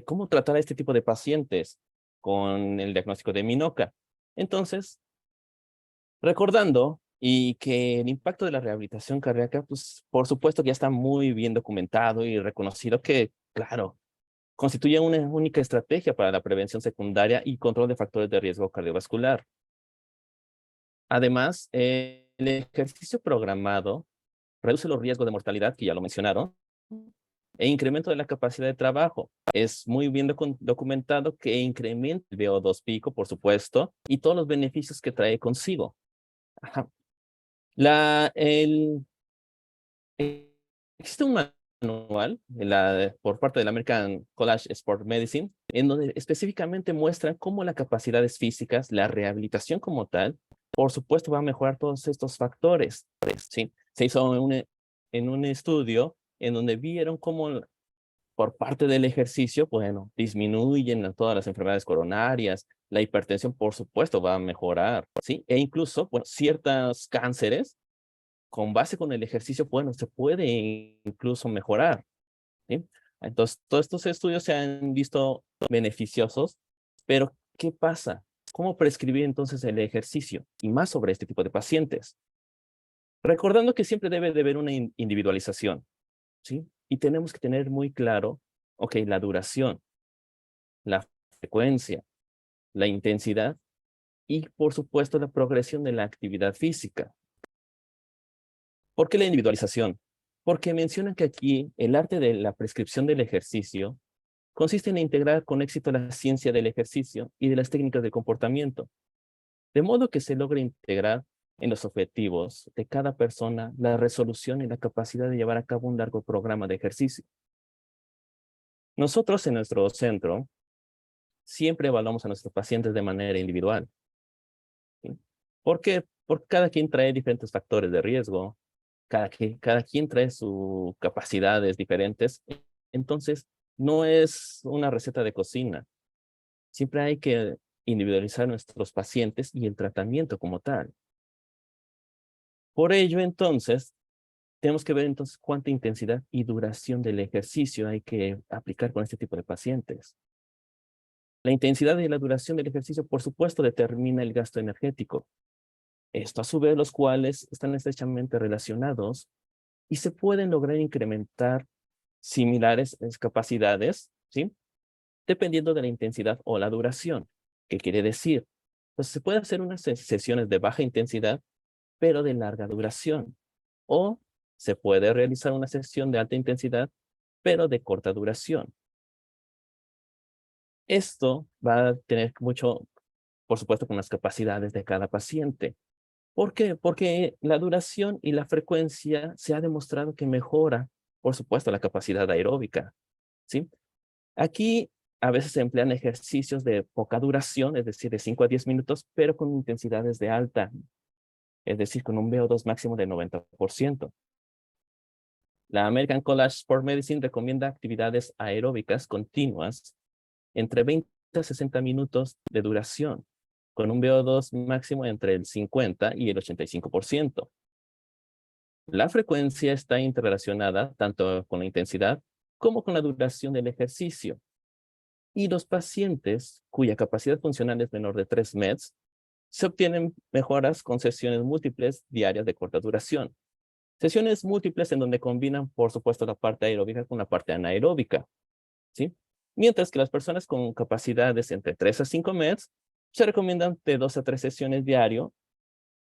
cómo tratar a este tipo de pacientes con el diagnóstico de MINOCA. Entonces, recordando y que el impacto de la rehabilitación cardíaca, pues por supuesto que ya está muy bien documentado y reconocido que, claro, constituye una única estrategia para la prevención secundaria y control de factores de riesgo cardiovascular. Además, el ejercicio programado reduce los riesgos de mortalidad, que ya lo mencionaron, e incremento de la capacidad de trabajo. Es muy bien documentado que incrementa el VO2 pico, por supuesto, y todos los beneficios que trae consigo. Ajá. Existe un manual por parte de la American College Sport Medicine, en donde específicamente muestran cómo las capacidades físicas, la rehabilitación como tal, por supuesto va a mejorar todos estos factores. ¿Sí? Se hizo en un estudio en donde vieron cómo por parte del ejercicio, bueno, disminuyen todas las enfermedades coronarias, la hipertensión, por supuesto, va a mejorar, ¿sí? E incluso, bueno, ciertos cánceres con base con el ejercicio, bueno, se puede incluso mejorar, ¿sí? Entonces, todos estos estudios se han visto beneficiosos, pero ¿qué pasa? ¿Cómo prescribir entonces el ejercicio? Y más sobre este tipo de pacientes. Recordando que siempre debe de haber una individualización, ¿sí? Y tenemos que tener muy claro, ok, la duración, la frecuencia, la intensidad y, por supuesto, la progresión de la actividad física. ¿Por qué la individualización? Porque mencionan que aquí el arte de la prescripción del ejercicio consiste en integrar con éxito la ciencia del ejercicio y de las técnicas de comportamiento, de modo que se logre integrar en los objetivos de cada persona la resolución y la capacidad de llevar a cabo un largo programa de ejercicio. Nosotros en nuestro centro siempre evaluamos a nuestros pacientes de manera individual, ¿sí? ¿Por qué? Porque cada quien trae diferentes factores de riesgo, cada quien trae sus capacidades diferentes. Entonces, no es una receta de cocina. Siempre hay que individualizar nuestros pacientes y el tratamiento como tal. Por ello, entonces, tenemos que ver entonces cuánta intensidad y duración del ejercicio hay que aplicar con este tipo de pacientes. La intensidad y la duración del ejercicio, por supuesto, determina el gasto energético. Esto a su vez, los cuales están estrechamente relacionados y se pueden lograr incrementar similares capacidades, ¿sí? Dependiendo de la intensidad o la duración. ¿Qué quiere decir? Pues se puede hacer unas sesiones de baja intensidad, pero de larga duración. O se puede realizar una sesión de alta intensidad, pero de corta duración. Esto va a tener mucho, por supuesto, con las capacidades de cada paciente. ¿Por qué? Porque la duración y la frecuencia se ha demostrado que mejora, por supuesto, la capacidad aeróbica, ¿sí? Aquí a veces se emplean ejercicios de poca duración, es decir, de 5 a 10 minutos, pero con intensidades de alta, es decir, con un VO2 máximo de 90%. La American College Sport Medicine recomienda actividades aeróbicas continuas entre 20 a 60 minutos de duración, con un VO2 máximo entre el 50 y el 85%. La frecuencia está interrelacionada tanto con la intensidad como con la duración del ejercicio. Y los pacientes cuya capacidad funcional es menor de 3 METs se obtienen mejoras con sesiones múltiples diarias de corta duración. Sesiones múltiples en donde combinan, por supuesto, la parte aeróbica con la parte anaeróbica, ¿sí? Mientras que las personas con capacidades entre 3 a 5 METs se recomiendan de 2 a 3 sesiones diario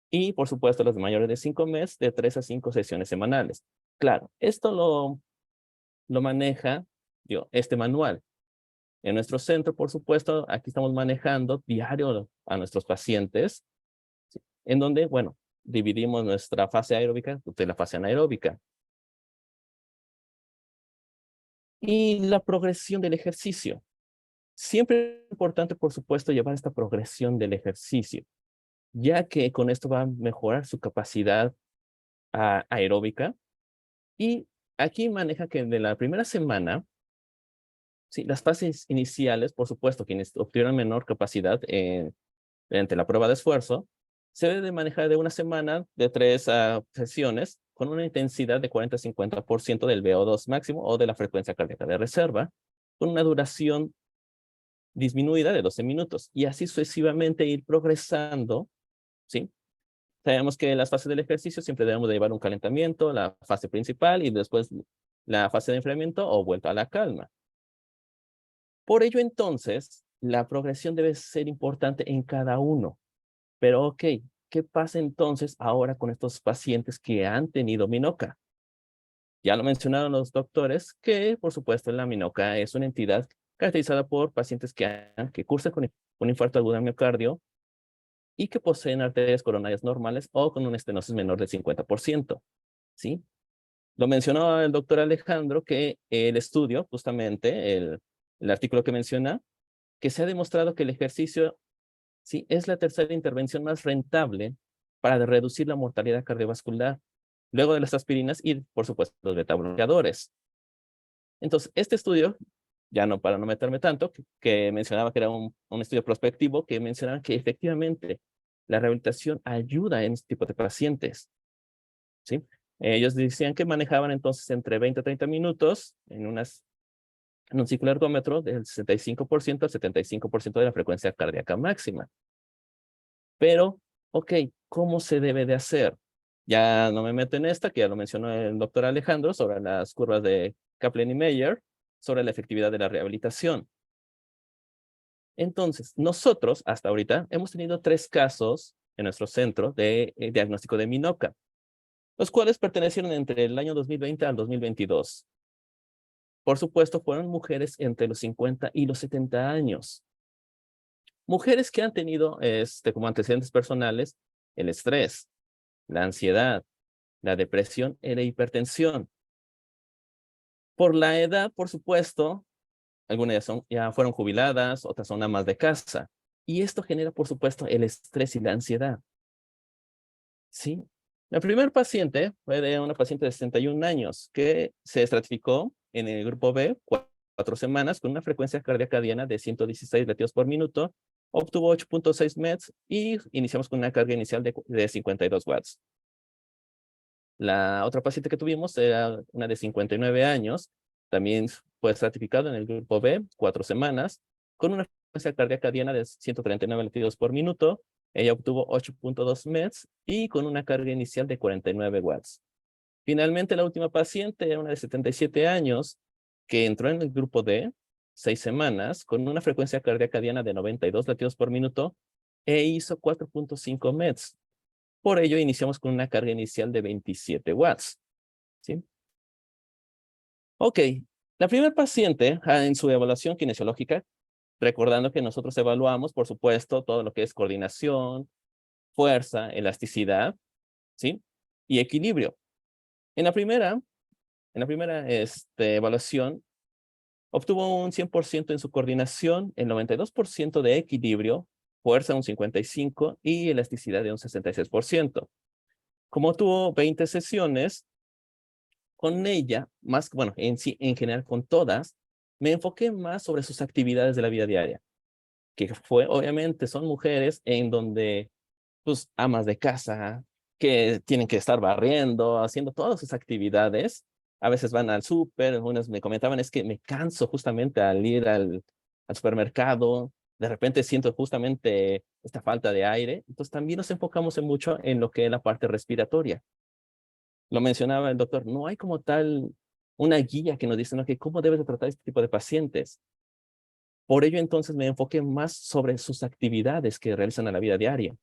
y, por supuesto, las mayores de 5 METs de 3 a 5 sesiones semanales. Claro, esto lo maneja este manual. En nuestro centro, por supuesto, aquí estamos manejando diario a nuestros pacientes, ¿sí? En donde, bueno, dividimos nuestra fase aeróbica de la fase anaeróbica. Y la progresión del ejercicio. Siempre es importante, por supuesto, llevar esta progresión del ejercicio, ya que con esto va a mejorar su capacidad aeróbica. Y aquí maneja que de la primera semana, sí, las fases iniciales, por supuesto, quienes obtuvieron menor capacidad mediante la prueba de esfuerzo, se debe de manejar de una semana, de 3 sesiones, con una intensidad de 40 a 50% del VO2 máximo o de la frecuencia cardíaca de reserva, con una duración disminuida de 12 minutos. Y así sucesivamente ir progresando, ¿sí? Sabemos que en las fases del ejercicio siempre debemos de llevar un calentamiento, la fase principal y después la fase de enfriamiento o vuelta a la calma. Por ello, entonces, la progresión debe ser importante en cada uno. Pero, ok, ¿qué pasa entonces ahora con estos pacientes que han tenido minoca? Ya lo mencionaron los doctores, que por supuesto la minoca es una entidad caracterizada por pacientes que cursan con infarto agudo de miocardio y que poseen arterias coronarias normales o con una estenosis menor del 50%, ¿sí? Lo mencionó el doctor Alejandro que el estudio, justamente el artículo que menciona, que se ha demostrado que el ejercicio, sí, es la tercera intervención más rentable para reducir la mortalidad cardiovascular, luego de las aspirinas y, por supuesto, los betabloqueadores. Entonces, este estudio, ya no para no meterme tanto, que mencionaba que era un estudio prospectivo, que mencionaba que efectivamente la rehabilitación ayuda en este tipo de pacientes. ¿sí? Ellos decían que manejaban entonces entre 20 a 30 minutos en un ciclo ergómetro del 65% al 75% de la frecuencia cardíaca máxima. Pero, ok, ¿cómo se debe de hacer? Ya no me meto en esta, que ya lo mencionó el doctor Alejandro, sobre las curvas de Kaplan y Meyer, sobre la efectividad de la rehabilitación. Entonces, nosotros hasta ahorita hemos tenido 3 casos en nuestro centro de diagnóstico de MINOCA, los cuales pertenecieron entre el año 2020 al 2022. Por supuesto, fueron mujeres entre los 50 y los 70 años. Mujeres que han tenido como antecedentes personales el estrés, la ansiedad, la depresión y la hipertensión. Por la edad, por supuesto, algunas ya fueron jubiladas, otras son amas de casa. Y esto genera, por supuesto, el estrés y la ansiedad. ¿Sí? La primer paciente fue de una paciente de 61 años que se estratificó en el grupo B 4 semanas con una frecuencia cardíaca diana de 116 latidos por minuto, obtuvo 8.6 METs y iniciamos con una carga inicial de 52 watts. La otra paciente que tuvimos era una de 59 años, también fue estratificado en el grupo B 4 semanas con una frecuencia cardíaca diana de 139 latidos por minuto. Ella obtuvo 8.2 METs y con una carga inicial de 49 watts. Finalmente, la última paciente era una de 77 años que entró en el grupo D 6 semanas con una frecuencia cardíaca diana de 92 latidos por minuto e hizo 4.5 METs. Por ello, iniciamos con una carga inicial de 27 watts. ¿Sí? Ok, la primera paciente en su evaluación kinesiológica, recordando que nosotros evaluamos, por supuesto, todo lo que es coordinación, fuerza, elasticidad, ¿sí? Y equilibrio. En la primera evaluación, obtuvo un 100% en su coordinación, el 92% de equilibrio, fuerza un 55% y elasticidad de un 66%. Como tuvo 20 sesiones, con ella, en general con todas, me enfoqué más sobre sus actividades de la vida diaria, que obviamente, son mujeres en donde, pues, amas de casa, que tienen que estar barriendo, haciendo todas sus actividades. A veces van al súper, unas me comentaban, es que me canso justamente al ir al supermercado, de repente siento justamente esta falta de aire. Entonces también nos enfocamos mucho en lo que es la parte respiratoria. Lo mencionaba el doctor, no hay como tal una guía que nos dice, ¿no?, que cómo debes de tratar este tipo de pacientes. Por ello, entonces, me enfoqué más sobre sus actividades que realizan a la vida diaria.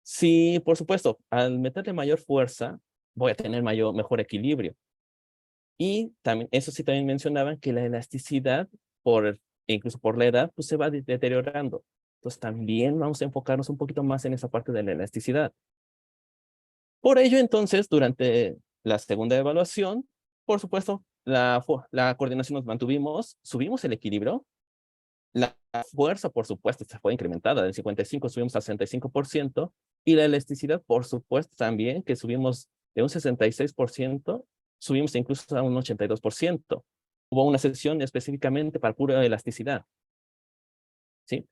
Sí, por supuesto, al meterle mayor fuerza, voy a tener mejor equilibrio. Y también, eso sí, también mencionaban que la elasticidad, incluso por la edad, pues se va deteriorando. Entonces, también vamos a enfocarnos un poquito más en esa parte de la elasticidad. Por ello, entonces, durante la segunda evaluación, por supuesto, la coordinación nos mantuvimos, subimos el equilibrio, la fuerza, por supuesto, se fue incrementada, del 55 subimos al 65%, y la elasticidad, por supuesto, también, que subimos de un 66%, subimos incluso a un 82%. Hubo una sesión específicamente para pura elasticidad, ¿sí?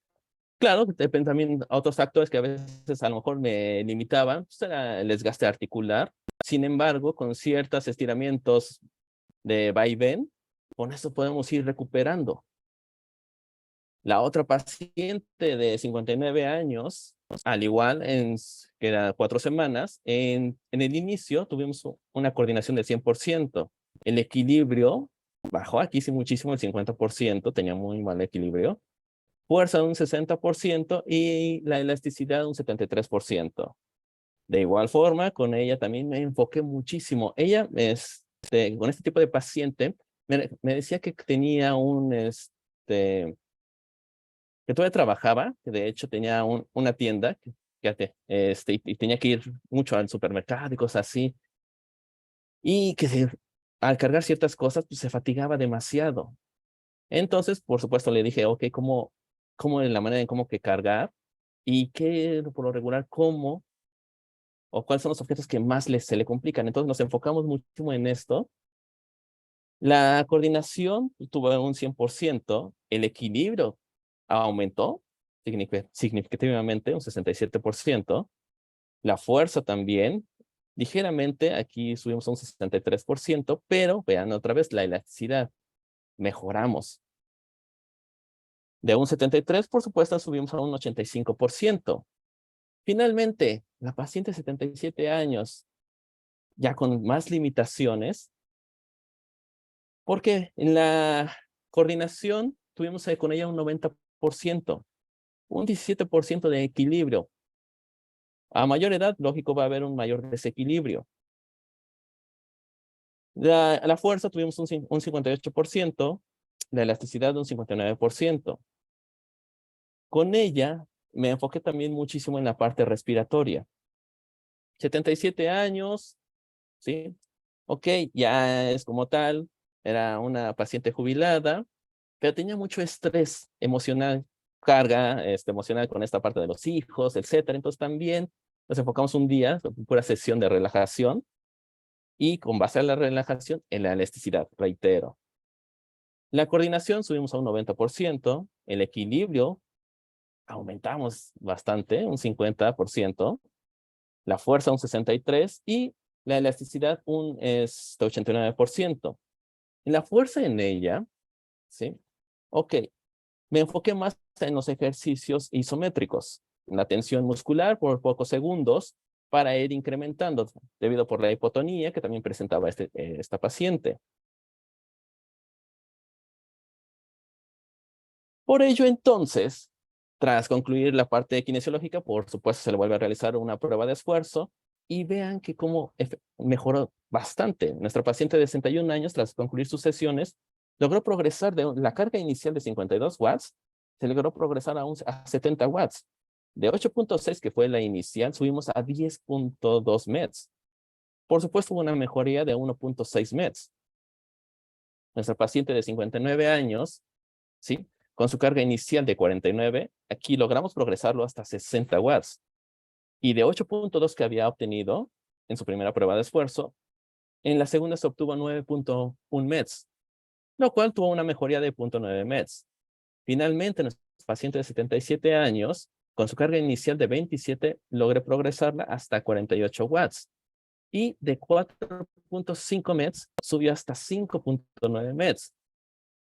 Claro, depende también de otros factores que a veces a lo mejor me limitaban, pues era el desgaste articular. Sin embargo, con ciertos estiramientos de vaivén, con eso podemos ir recuperando. La otra paciente de 59 años, al igual, que era 4 semanas, en el inicio tuvimos una coordinación del 100%. El equilibrio bajó aquí sí muchísimo, el 50%, tenía muy mal equilibrio. Fuerza de un 60% y la elasticidad de un 73%. De igual forma, con ella también me enfoqué muchísimo. Ella, con este tipo de paciente, me decía que tenía que todavía trabajaba, que de hecho tenía una tienda, y tenía que ir mucho al supermercado y cosas así, y que al cargar ciertas cosas, pues se fatigaba demasiado. Entonces, por supuesto, le dije, ok, ¿cómo es la manera en cómo que cargar? Y qué, por lo regular, o cuáles son los objetos que más se le complican. Entonces nos enfocamos muchísimo en esto. La coordinación tuvo un 100%, el equilibrio aumentó significativamente, un 67%, la fuerza también, Ligeramente, aquí subimos a un 63%, pero vean otra vez la elasticidad. Mejoramos. De un 73, por supuesto, subimos a un 85%. Finalmente, la paciente de 77 años, ya con más limitaciones, porque en la coordinación tuvimos con ella un 90%, un 17% de equilibrio. A mayor edad, lógico, va a haber un mayor desequilibrio. La fuerza tuvimos un 58%, la elasticidad un 59%. Con ella me enfoqué también muchísimo en la parte respiratoria. 77 años, ¿sí? Ok, ya es como tal, era una paciente jubilada, pero tenía mucho estrés emocional, carga emocional con esta parte de los hijos, etcétera. Entonces también nos enfocamos un día, pura sesión de relajación, y con base a la relajación en la elasticidad, reitero. La coordinación subimos a un 90%, el equilibrio aumentamos bastante, un 50%, la fuerza un 63% y la elasticidad un 89%. La fuerza en ella, ¿sí? Ok, me enfoqué más en los ejercicios isométricos, la tensión muscular por pocos segundos para ir incrementando, debido por la hipotonía que también presentaba esta paciente. Por ello, entonces, tras concluir la parte kinesiológica, por supuesto, se le vuelve a realizar una prueba de esfuerzo y vean que cómo mejoró bastante. Nuestra paciente de 61 años, tras concluir sus sesiones, logró progresar de la carga inicial de 52 watts, se logró progresar a 70 watts. De 8.6, que fue la inicial, subimos a 10.2 METs. Por supuesto, hubo una mejoría de 1.6 METs. Nuestra paciente de 59 años, ¿sí? Con su carga inicial de 49, aquí logramos progresarlo hasta 60 watts. Y de 8.2 que había obtenido en su primera prueba de esfuerzo, en la segunda se obtuvo 9.1 METs, lo cual tuvo una mejoría de 0.9 METs. Finalmente, nuestro paciente de 77 años, con su carga inicial de 27, logré progresarla hasta 48 watts. Y de 4.5 METs subió hasta 5.9 METs.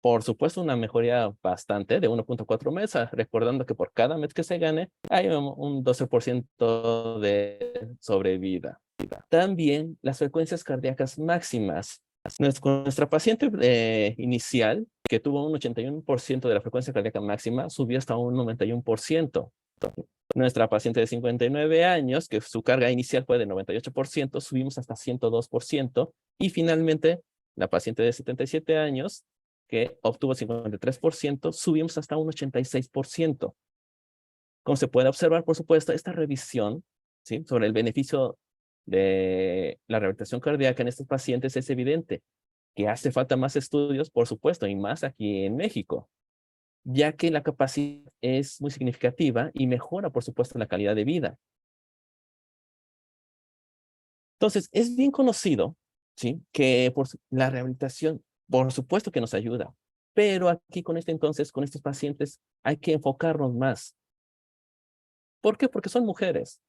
Por supuesto, una mejoría bastante de 1.4 METs, recordando que por cada MET que se gane, hay un 12% de sobrevida. También las frecuencias cardíacas máximas. Nuestra paciente inicial, que tuvo un 81% de la frecuencia cardíaca máxima, subió hasta un 91%. Nuestra paciente de 59 años, que su carga inicial fue de 98%, subimos hasta 102%. Y finalmente, la paciente de 77 años, que obtuvo 53%, subimos hasta un 86%. Como se puede observar, por supuesto, esta revisión, ¿sí?, sobre el beneficio de la rehabilitación cardíaca en estos pacientes es evidente. Que hace falta más estudios, por supuesto, y más aquí en México, ya que la capacidad es muy significativa y mejora, por supuesto, la calidad de vida. Entonces, es bien conocido, ¿sí?, que la rehabilitación, por supuesto que nos ayuda, pero aquí con con estos pacientes, hay que enfocarnos más. ¿Por qué? Porque son mujeres,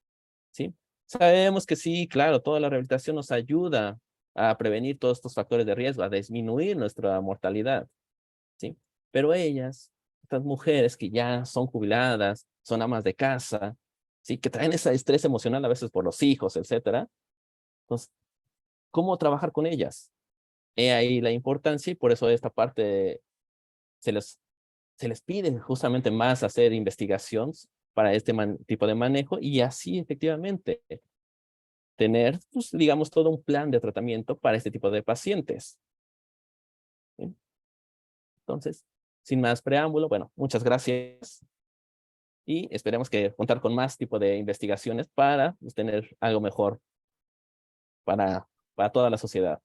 ¿sí? Sabemos que sí, claro, toda la rehabilitación nos ayuda a prevenir todos estos factores de riesgo, a disminuir nuestra mortalidad, ¿sí? Pero ellas, estas mujeres que ya son jubiladas, son amas de casa, ¿sí?, que traen ese estrés emocional a veces por los hijos, etcétera. Entonces, ¿cómo trabajar con ellas? He ahí la importancia y por eso esta parte se les, se les pide justamente más hacer investigación para este tipo de manejo y así efectivamente tener, pues, digamos, todo un plan de tratamiento para este tipo de pacientes. ¿Sí? Entonces, sin más preámbulo, bueno, muchas gracias y esperemos que contar con más tipo de investigaciones para pues, tener algo mejor para toda la sociedad.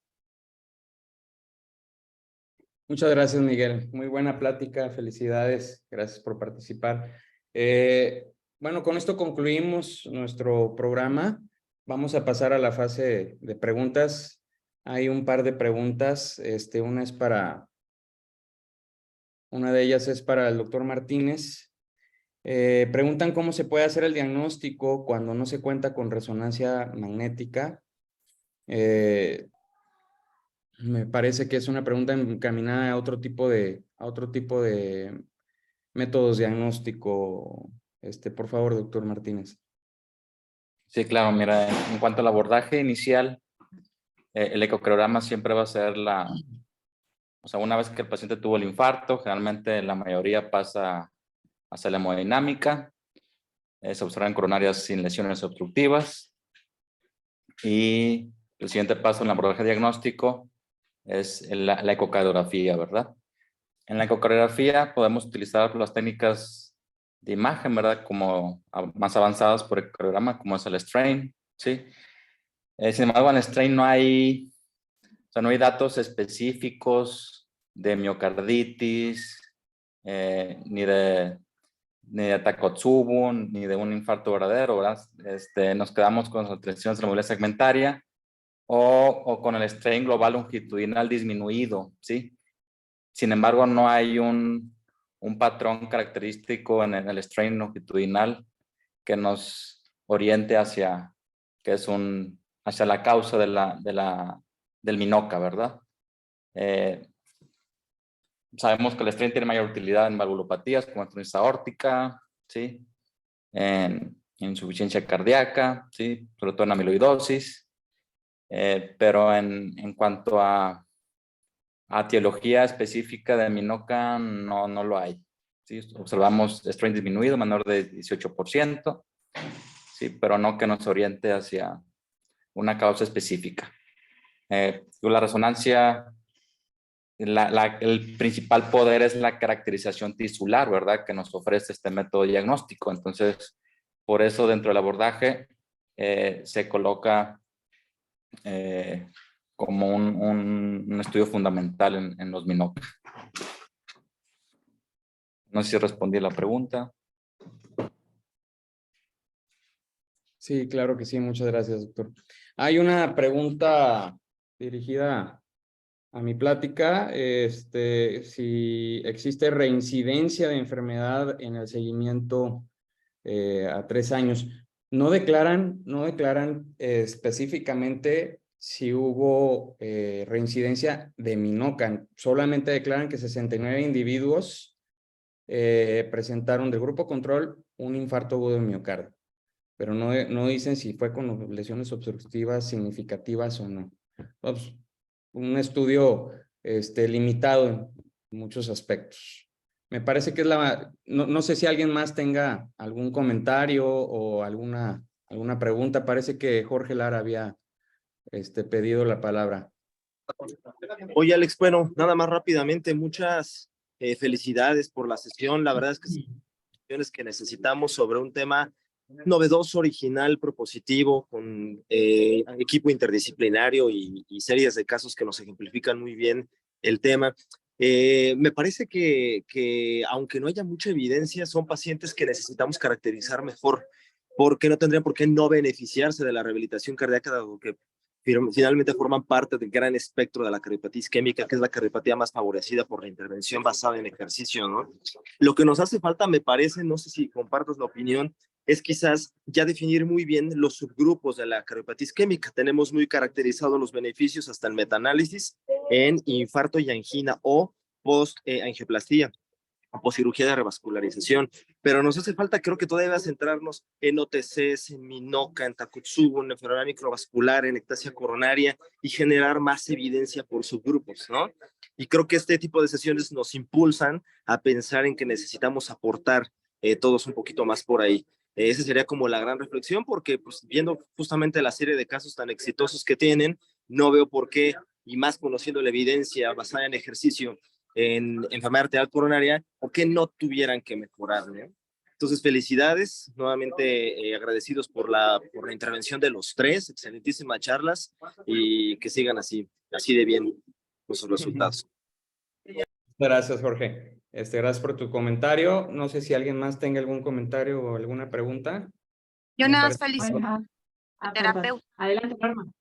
Muchas gracias, Miguel. Muy buena plática. Felicidades. Gracias por participar. Bueno, con esto concluimos nuestro programa. Vamos a pasar a la fase de preguntas. Hay un par de preguntas. Una de ellas es para el doctor Martínez. Preguntan cómo se puede hacer el diagnóstico cuando no se cuenta con resonancia magnética Me parece que es una pregunta encaminada a otro tipo de métodos diagnóstico. Por favor, doctor Martínez. Sí, claro, mira, en cuanto al abordaje inicial, el ecocardiograma siempre va a ser o sea, una vez que el paciente tuvo el infarto, generalmente la mayoría pasa hacia la hemodinámica, se observan coronarias sin lesiones obstructivas, y el siguiente paso en el abordaje diagnóstico es la ecocardiografía, ¿verdad? En la ecocardiografía podemos utilizar las técnicas de imagen, ¿verdad? Como más avanzadas por ecocardiograma, como es el strain, ¿sí? Sin embargo, en el strain no hay datos específicos de miocarditis, ni de Takotsubo, ni de un infarto verdadero, ¿verdad? Nos quedamos con las alteraciones de la movilidad segmentaria o con el strain global longitudinal disminuido, ¿sí? Sin embargo, no hay un patrón característico en el strain longitudinal que nos oriente hacia la causa del MINOCA, ¿verdad? Sabemos que el strain tiene mayor utilidad en valvulopatías como estenosis aórtica, ¿sí? En insuficiencia cardíaca, ¿sí? Sobre todo en amiloidosis, pero en cuanto a etiología específica de MINOCA no lo hay, ¿sí? Observamos strain disminuido, menor de 18%, ¿sí? Pero no que nos oriente hacia una causa específica. La resonancia, el principal poder es la caracterización tisular, ¿verdad? Que nos ofrece este método diagnóstico. Entonces, por eso dentro del abordaje se coloca como un estudio fundamental en los MINOCA. No sé si respondí a la pregunta. Sí, claro que sí. Muchas gracias, doctor. Hay una pregunta dirigida a mi plática, si existe reincidencia de enfermedad en el seguimiento a 3 años. No declaran específicamente si hubo reincidencia de MINOCA, solamente declaran que 69 individuos presentaron del grupo control un infarto agudo de miocardio, pero no dicen si fue con lesiones obstructivas significativas o no. Pues, un estudio limitado en muchos aspectos. Me parece que es no sé si alguien más tenga algún comentario o alguna pregunta. Parece que Jorge Lara había pedido la palabra. Oye, Alex, bueno, nada más rápidamente, muchas felicidades por la sesión. La verdad es que son sesiones que necesitamos sobre un tema novedoso, original, propositivo, con equipo interdisciplinario y series de casos que nos ejemplifican muy bien el tema. Me parece que aunque no haya mucha evidencia, son pacientes que necesitamos caracterizar mejor, porque no tendrían por qué no beneficiarse de la rehabilitación cardíaca, dado que finalmente forman parte del gran espectro de la cardiopatía isquémica, que es la cardiopatía más favorecida por la intervención basada en ejercicio, ¿no? Lo que nos hace falta, me parece, no sé si compartas la opinión, es quizás ya definir muy bien los subgrupos de la cardiopatía isquémica. Tenemos muy caracterizados los beneficios hasta el metaanálisis en infarto y angina o post-angioplastía o cirugía de revascularización, pero nos hace falta, creo que todavía centrarnos en OTCs, en MINOCA, en Takotsubo, en enfermedad microvascular, en ectasia coronaria y generar más evidencia por subgrupos, ¿no? Y creo que este tipo de sesiones nos impulsan a pensar en que necesitamos aportar todos un poquito más por ahí. Esa sería como la gran reflexión, porque pues, viendo justamente la serie de casos tan exitosos que tienen, no veo por qué, y más conociendo la evidencia basada en ejercicio, en enfermedad arterial coronaria, o que no tuvieran que mejorar, ¿no? Entonces, felicidades, nuevamente agradecidos por la intervención de los tres, excelentísimas charlas, y que sigan así de bien con sus resultados. Gracias, Jorge. Gracias por tu comentario. No sé si alguien más tenga algún comentario o alguna pregunta. Yo nada más felicito al terapeuta. Adelante, Norma.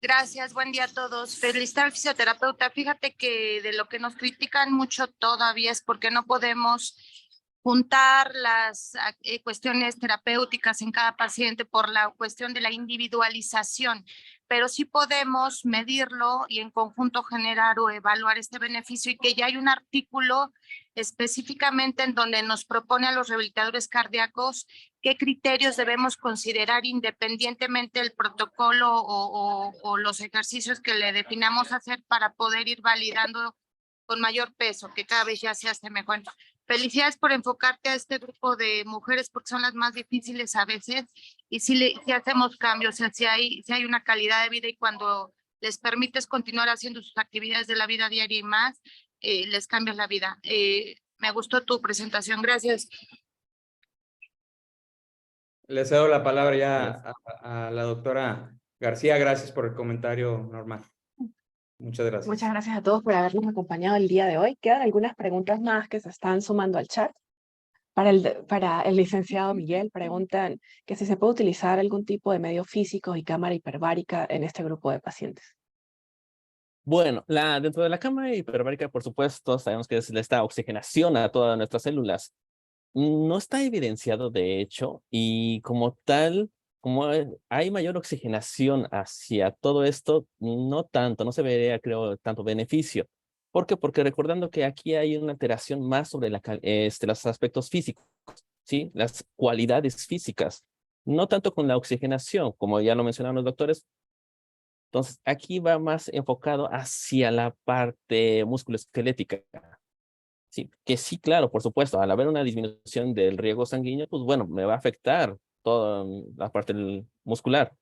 Gracias, buen día a todos. Felicitar al fisioterapeuta. Fíjate que de lo que nos critican mucho todavía es porque no podemos juntar las cuestiones terapéuticas en cada paciente por la cuestión de la individualización, pero sí podemos medirlo y en conjunto generar o evaluar este beneficio, y que ya hay un artículo específicamente en donde nos propone a los rehabilitadores cardíacos qué criterios debemos considerar independientemente del protocolo o los ejercicios que le definamos hacer para poder ir validando con mayor peso, que cada vez ya se hace mejor. Felicidades por enfocarte a este grupo de mujeres, porque son las más difíciles a veces, y si hacemos cambios, o sea, si hay una calidad de vida, y cuando les permites continuar haciendo sus actividades de la vida diaria y más, les cambias la vida. Me gustó tu presentación, gracias. Le cedo la palabra ya a la doctora García. Gracias por el comentario, Norma. Muchas gracias. Muchas gracias a todos por habernos acompañado el día de hoy. Quedan algunas preguntas más que se están sumando al chat. Para el licenciado Miguel, preguntan que si se puede utilizar algún tipo de medio físico y cámara hiperbárica en este grupo de pacientes. Bueno, dentro de la cámara hiperbárica, por supuesto, sabemos que es esta oxigenación a todas nuestras células. No está evidenciado, de hecho, y como tal, como hay mayor oxigenación hacia todo esto, no se vería, creo, tanto beneficio. ¿Por qué? Porque recordando que aquí hay una alteración más sobre los aspectos físicos, ¿sí? Las cualidades físicas, no tanto con la oxigenación, como ya lo mencionaron los doctores. Entonces, aquí va más enfocado hacia la parte musculoesquelética. Sí, que sí, claro, por supuesto, al haber una disminución del riego sanguíneo, pues bueno, me va a afectar toda la parte muscular.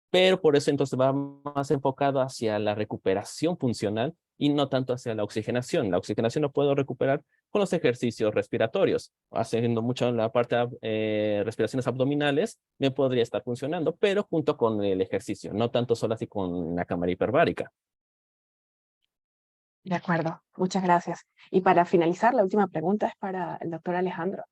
Pero por eso entonces va más enfocado hacia la recuperación funcional y no tanto hacia la oxigenación. La oxigenación lo puedo recuperar con los ejercicios respiratorios. Haciendo mucho en la parte de respiraciones abdominales, me podría estar funcionando, pero junto con el ejercicio, no tanto solo así con la cámara hiperbárica. De acuerdo, muchas gracias. Y para finalizar, la última pregunta es para el doctor Alejandro.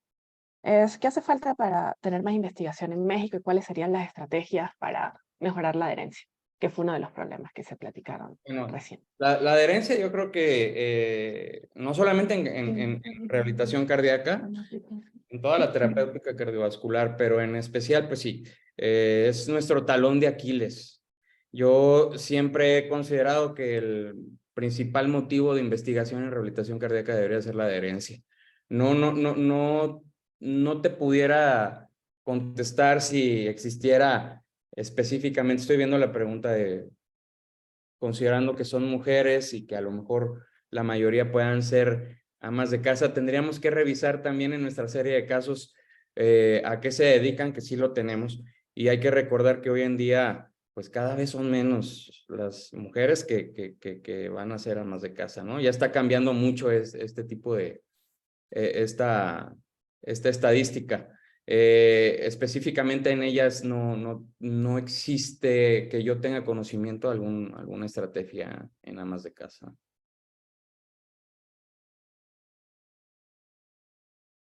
¿Qué hace falta para tener más investigación en México y cuáles serían las estrategias para mejorar la adherencia? Que fue uno de los problemas que se platicaron Bueno, recién. la adherencia, yo creo que no solamente en rehabilitación cardíaca, en toda la terapéutica cardiovascular, pero en especial, pues sí, es nuestro talón de Aquiles. Yo siempre he considerado que el principal motivo de investigación en rehabilitación cardíaca debería ser la adherencia. No te pudiera contestar si existiera específicamente. Estoy viendo la pregunta de considerando que son mujeres y que a lo mejor la mayoría puedan ser amas de casa, tendríamos que revisar también en nuestra serie de casos a qué se dedican, que sí lo tenemos, y hay que recordar que hoy en día pues cada vez son menos las mujeres que van a ser amas de casa, ¿no? Ya está cambiando mucho este tipo de, esta estadística. Específicamente en ellas no existe que yo tenga conocimiento de alguna estrategia en amas de casa.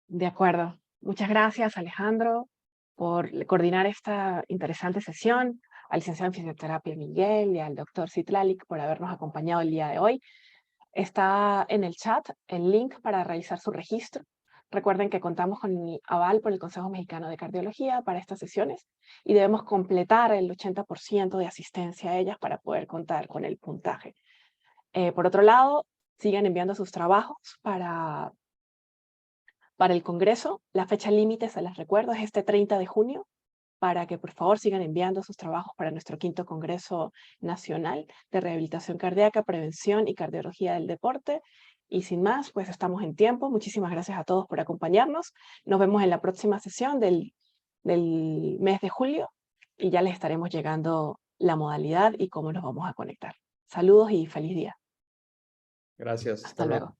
De acuerdo. Muchas gracias, Alejandro, por coordinar esta interesante sesión, al licenciado en fisioterapia Miguel y al doctor Citlalic por habernos acompañado el día de hoy. Está en el chat el link para realizar su registro. Recuerden que contamos con el aval por el Consejo Mexicano de Cardiología para estas sesiones y debemos completar el 80% de asistencia a ellas para poder contar con el puntaje. Por otro lado, sigan enviando sus trabajos para el Congreso. La fecha límite, se las recuerdo, es este 30 de junio, para que por favor sigan enviando sus trabajos para nuestro 5º Congreso Nacional de Rehabilitación Cardíaca, Prevención y Cardiología del Deporte. Y sin más, pues estamos en tiempo. Muchísimas gracias a todos por acompañarnos. Nos vemos en la próxima sesión del mes de julio y ya les estaremos llegando la modalidad y cómo nos vamos a conectar. Saludos y feliz día. Gracias. Hasta luego.